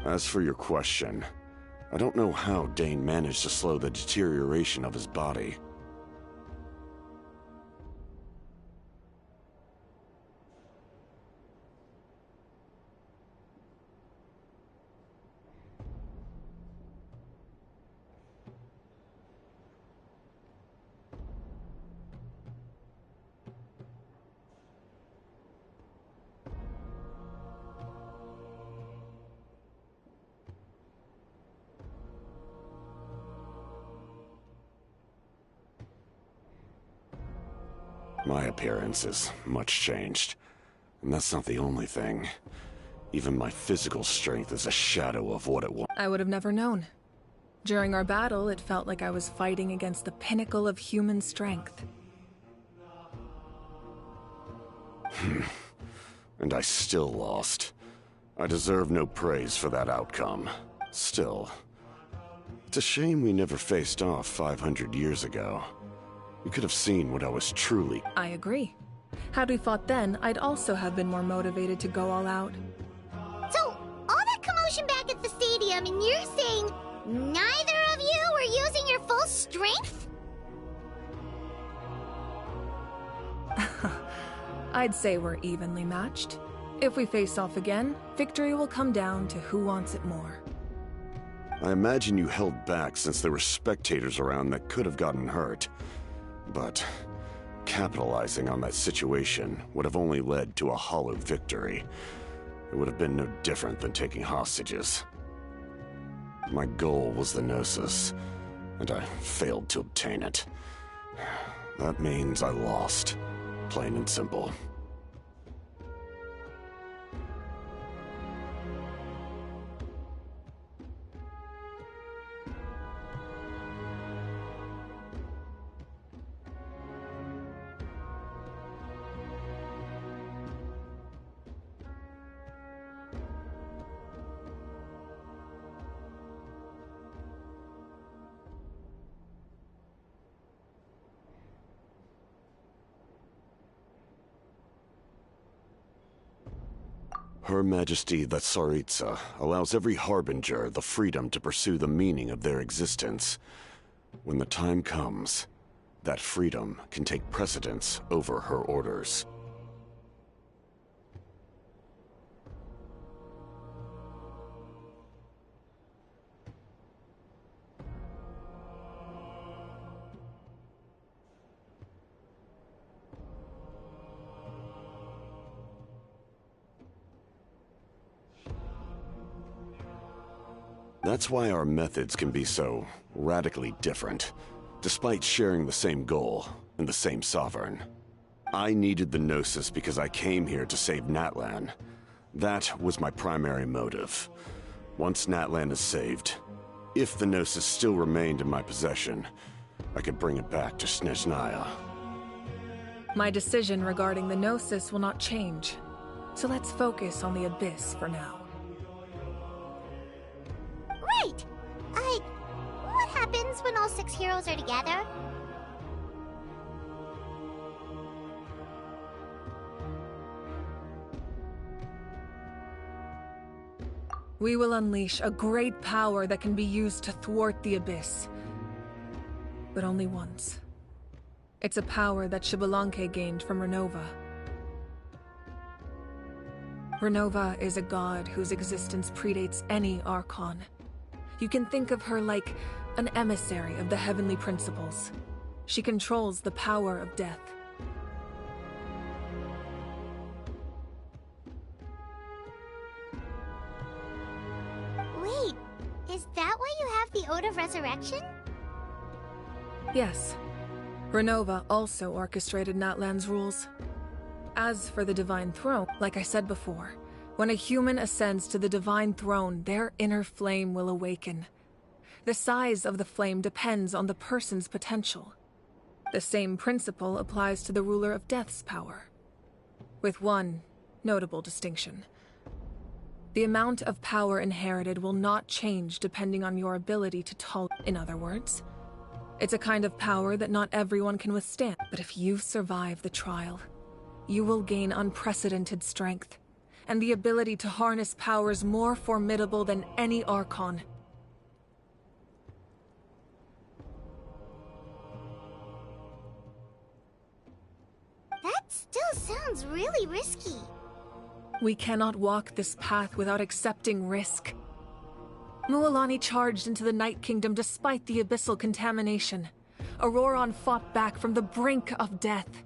As for your question, I don't know how Dane managed to slow the deterioration of his body. My appearance is much changed, and that's not the only thing. Even my physical strength is a shadow of what it was. I would have never known. During our battle, it felt like I was fighting against the pinnacle of human strength. And I still lost. I deserve no praise for that outcome. Still, it's a shame we never faced off 500 years ago. You could have seen what I was truly. I agree. Had we fought then, I'd also have been more motivated to go all out. So, all that commotion back at the stadium, and you're saying neither of you were using your full strength? I'd say we're evenly matched. If we face off again, victory will come down to who wants it more. I imagine you held back since there were spectators around that could have gotten hurt. But capitalizing on that situation would have only led to a hollow victory. It would have been no different than taking hostages. My goal was the Gnosis, and I failed to obtain it. That means I lost, plain and simple. Her Majesty the Tsaritsa allows every harbinger the freedom to pursue the meaning of their existence. When the time comes, that freedom can take precedence over her orders. That's why our methods can be so radically different, despite sharing the same goal and the same sovereign. I needed the Gnosis because I came here to save Natlan. That was my primary motive. Once Natlan is saved, if the Gnosis still remained in my possession, I could bring it back to Snezhnaya. My decision regarding the Gnosis will not change. So let's focus on the Abyss for now. Right! What happens when all 6 heroes are together? We will unleash a great power that can be used to thwart the Abyss. But only once. It's a power that Xbalanque gained from Renova. Renova is a god whose existence predates any Archon. You can think of her like an emissary of the heavenly principles. She controls the power of death. Wait, is that why you have the Ode of Resurrection? Yes. Renova also orchestrated Natlan's rules. As for the Divine Throne, like I said before, when a human ascends to the Divine Throne, their inner flame will awaken. The size of the flame depends on the person's potential. The same principle applies to the ruler of Death's power, with one notable distinction. The amount of power inherited will not change depending on your ability to tolerate. In other words, it's a kind of power that not everyone can withstand. But if you survive the trial, you will gain unprecedented strength, and the ability to harness powers more formidable than any Archon. That still sounds really risky. We cannot walk this path without accepting risk. Mualani charged into the Night Kingdom despite the abyssal contamination. Auroron fought back from the brink of death.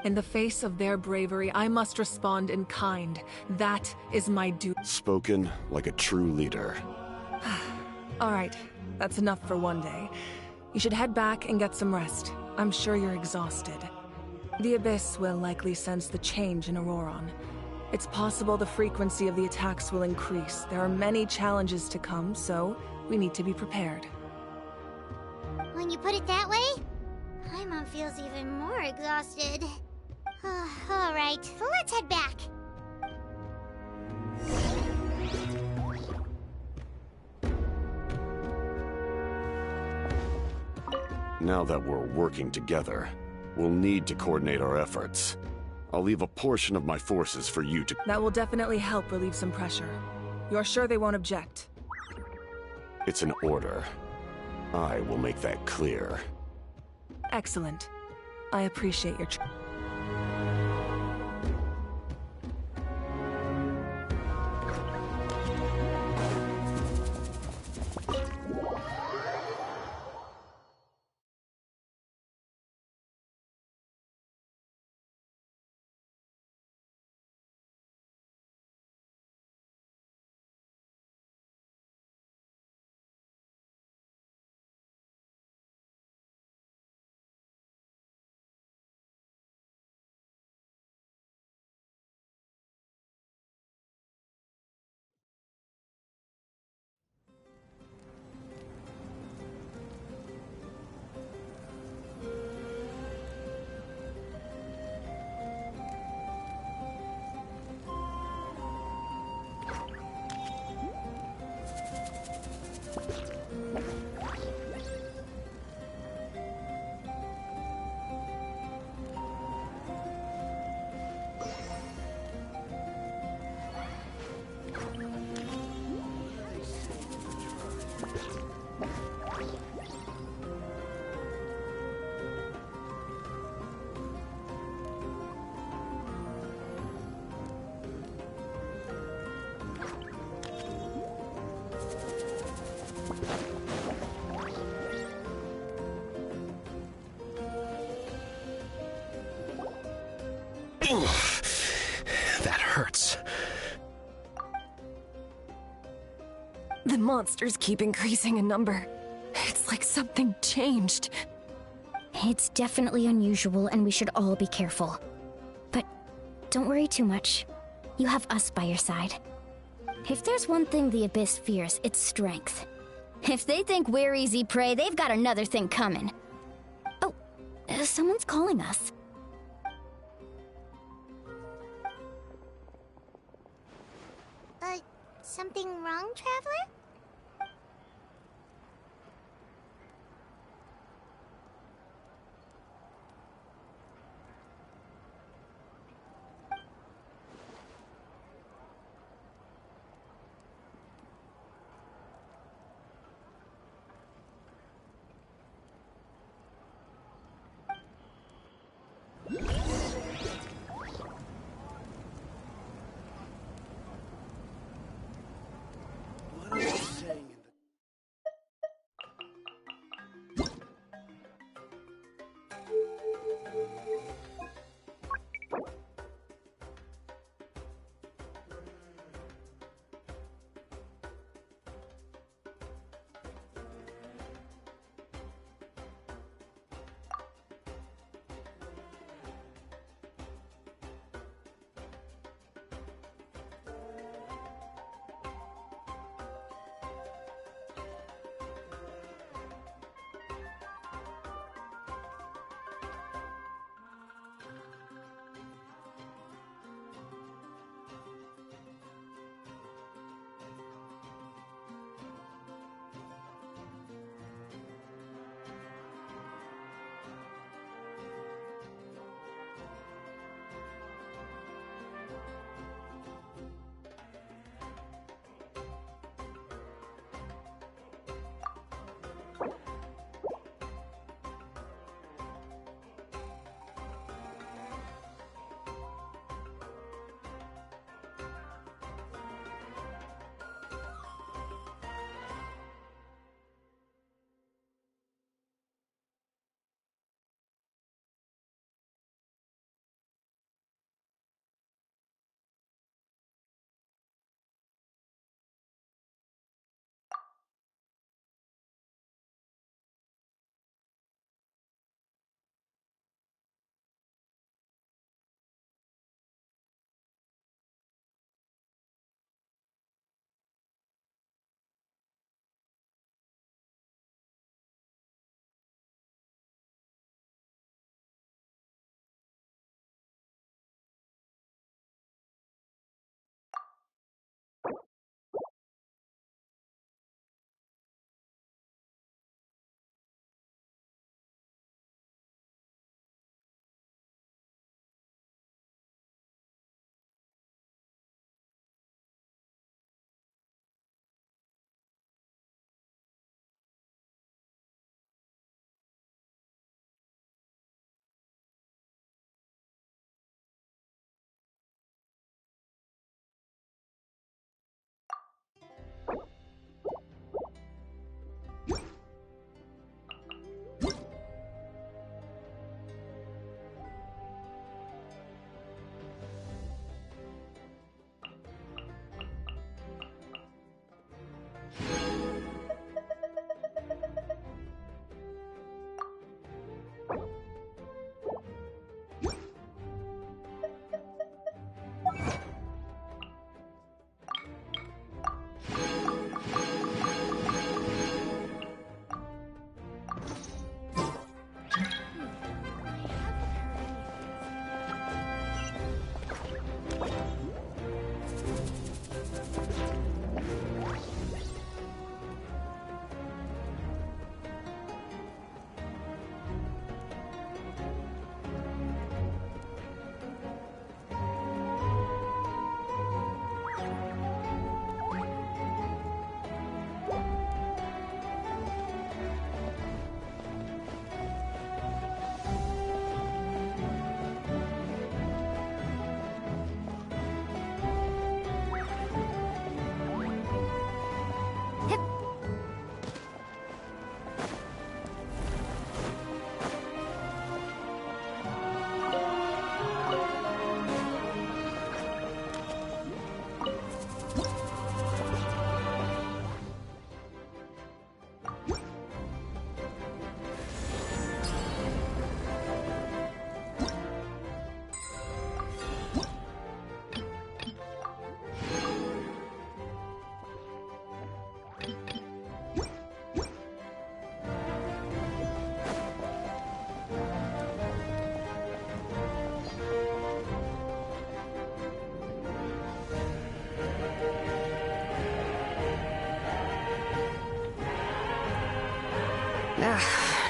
In the face of their bravery, I must respond in kind. That is my duty. Spoken like a true leader. All right, that's enough for one day. You should head back and get some rest. I'm sure you're exhausted. The Abyss will likely sense the change in Auroron. It's possible the frequency of the attacks will increase. There are many challenges to come, so we need to be prepared. When you put it that way, Paimon feels even more exhausted. All right, let's head back. Now that we're working together, we'll need to coordinate our efforts. I'll leave a portion of my forces for you to... That will definitely help relieve some pressure. You're sure they won't object? It's an order. I will make that clear. Excellent. I appreciate your... That hurts. The monsters keep increasing in number. It's like something changed. It's definitely unusual, and we should all be careful. But don't worry too much. You have us by your side. If there's one thing the Abyss fears, it's strength. If they think we're easy prey, they've got another thing coming. Oh, someone's calling us. Something wrong, Traveler?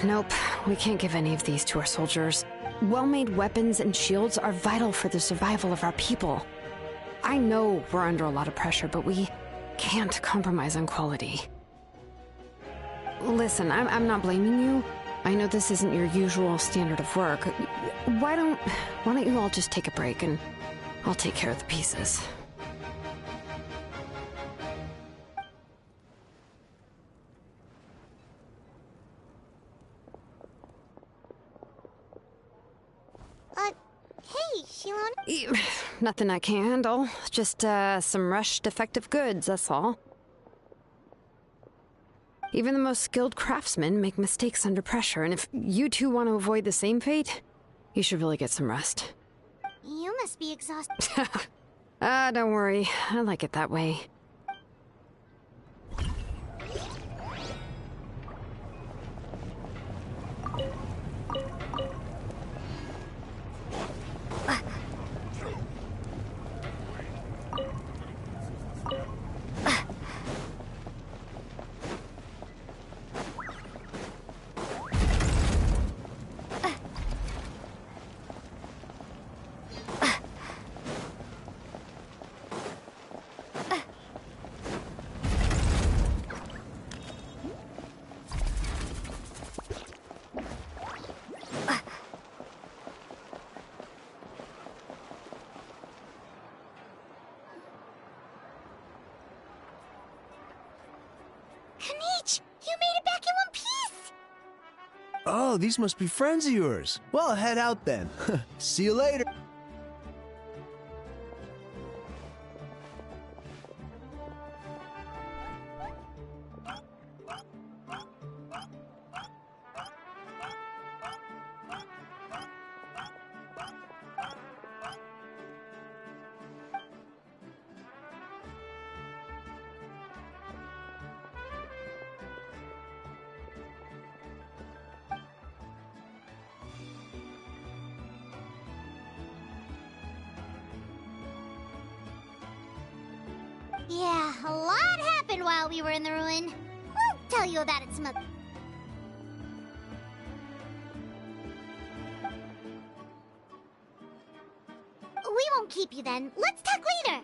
Nope, we can't give any of these to our soldiers. Well-made weapons and shields are vital for the survival of our people. I know we're under a lot of pressure, but we can't compromise on quality. Listen, I'm not blaming you. I know this isn't your usual standard of work. Why don't you all just take a break and I'll take care of the pieces. Hey, Shilon. Nothing I can't handle. Just, some rushed defective goods, that's all. Even the most skilled craftsmen make mistakes under pressure, and if you two want to avoid the same fate, you should really get some rest. You must be exhausted. Don't worry. I like it that way. You made it back in one piece! Oh, these must be friends of yours. Well, head out then. See you later. Yeah, a lot happened while we were in the ruin. We'll tell you about it some other... We won't keep you then. Let's talk later!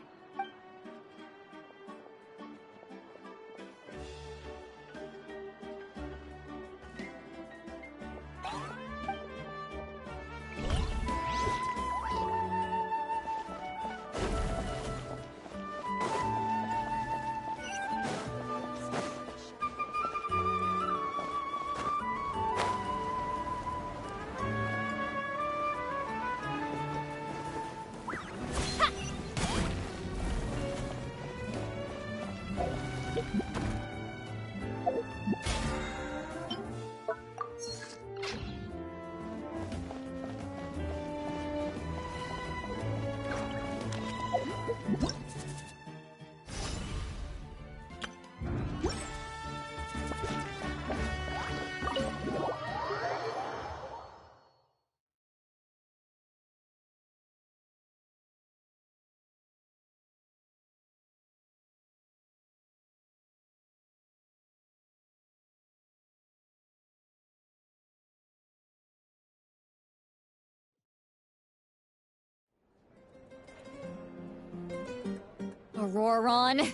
Auroron.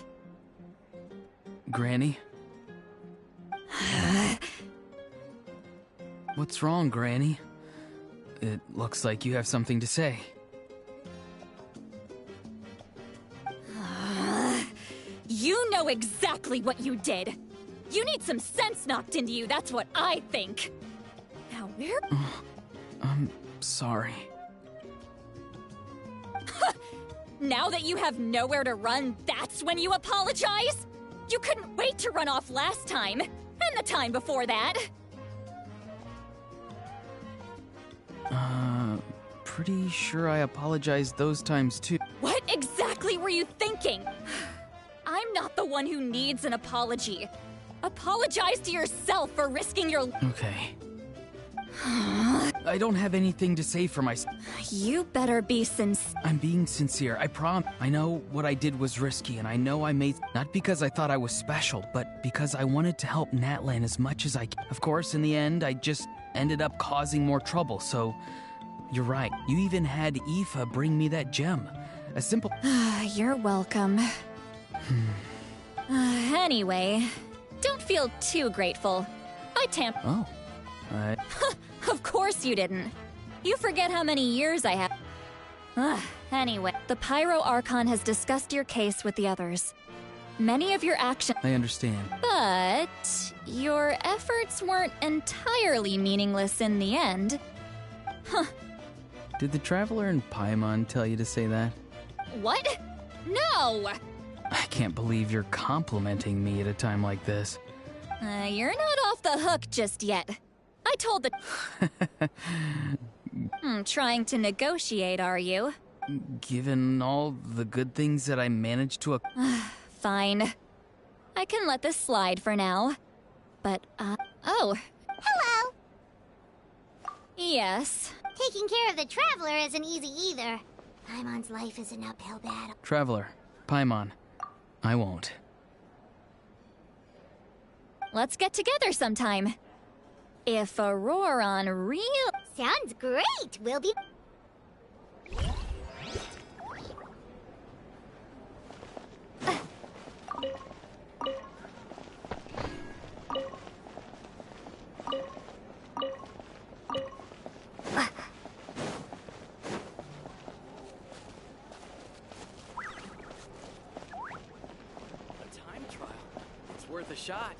Granny? What's wrong, Granny? It looks like you have something to say. You know exactly what you did. You need some sense knocked into you, that's what I think. Now where... I'm sorry. Now that you have nowhere to run, that's when you apologize? You couldn't wait to run off last time, and the time before that. Pretty sure I apologized those times too. What exactly were you thinking? I'm not the one who needs an apology. Apologize to yourself for risking your... Okay. I don't have anything to say for myself. You better be sincere. I'm being sincere, I promise. I know what I did was risky, and I know I made... Not because I thought I was special, but because I wanted to help Natlan as much as I can. Of course, in the end, I just ended up causing more trouble, so... You're right. You even had Aoife bring me that gem. A simple... You're welcome. Anyway, don't feel too grateful. I tamp... Oh. Of course you didn't. You forget how many years I have. Anyway, the Pyro Archon has discussed your case with the others. Many of your actions... I understand. But your efforts weren't entirely meaningless in the end. Huh. Did the Traveler in Paimon tell you to say that? What? No! I can't believe you're complimenting me at a time like this. You're not off the hook just yet. I told the... Trying to negotiate, are you? Given all the good things that I managed to... Fine. I can let this slide for now. But, oh. Hello! Yes? Taking care of the Traveler isn't easy either. Paimon's life is an uphill battle. Traveler, Paimon, I won't. Let's get together sometime. If Auroron Sounds great! We'll be... A time trial. It's worth a shot.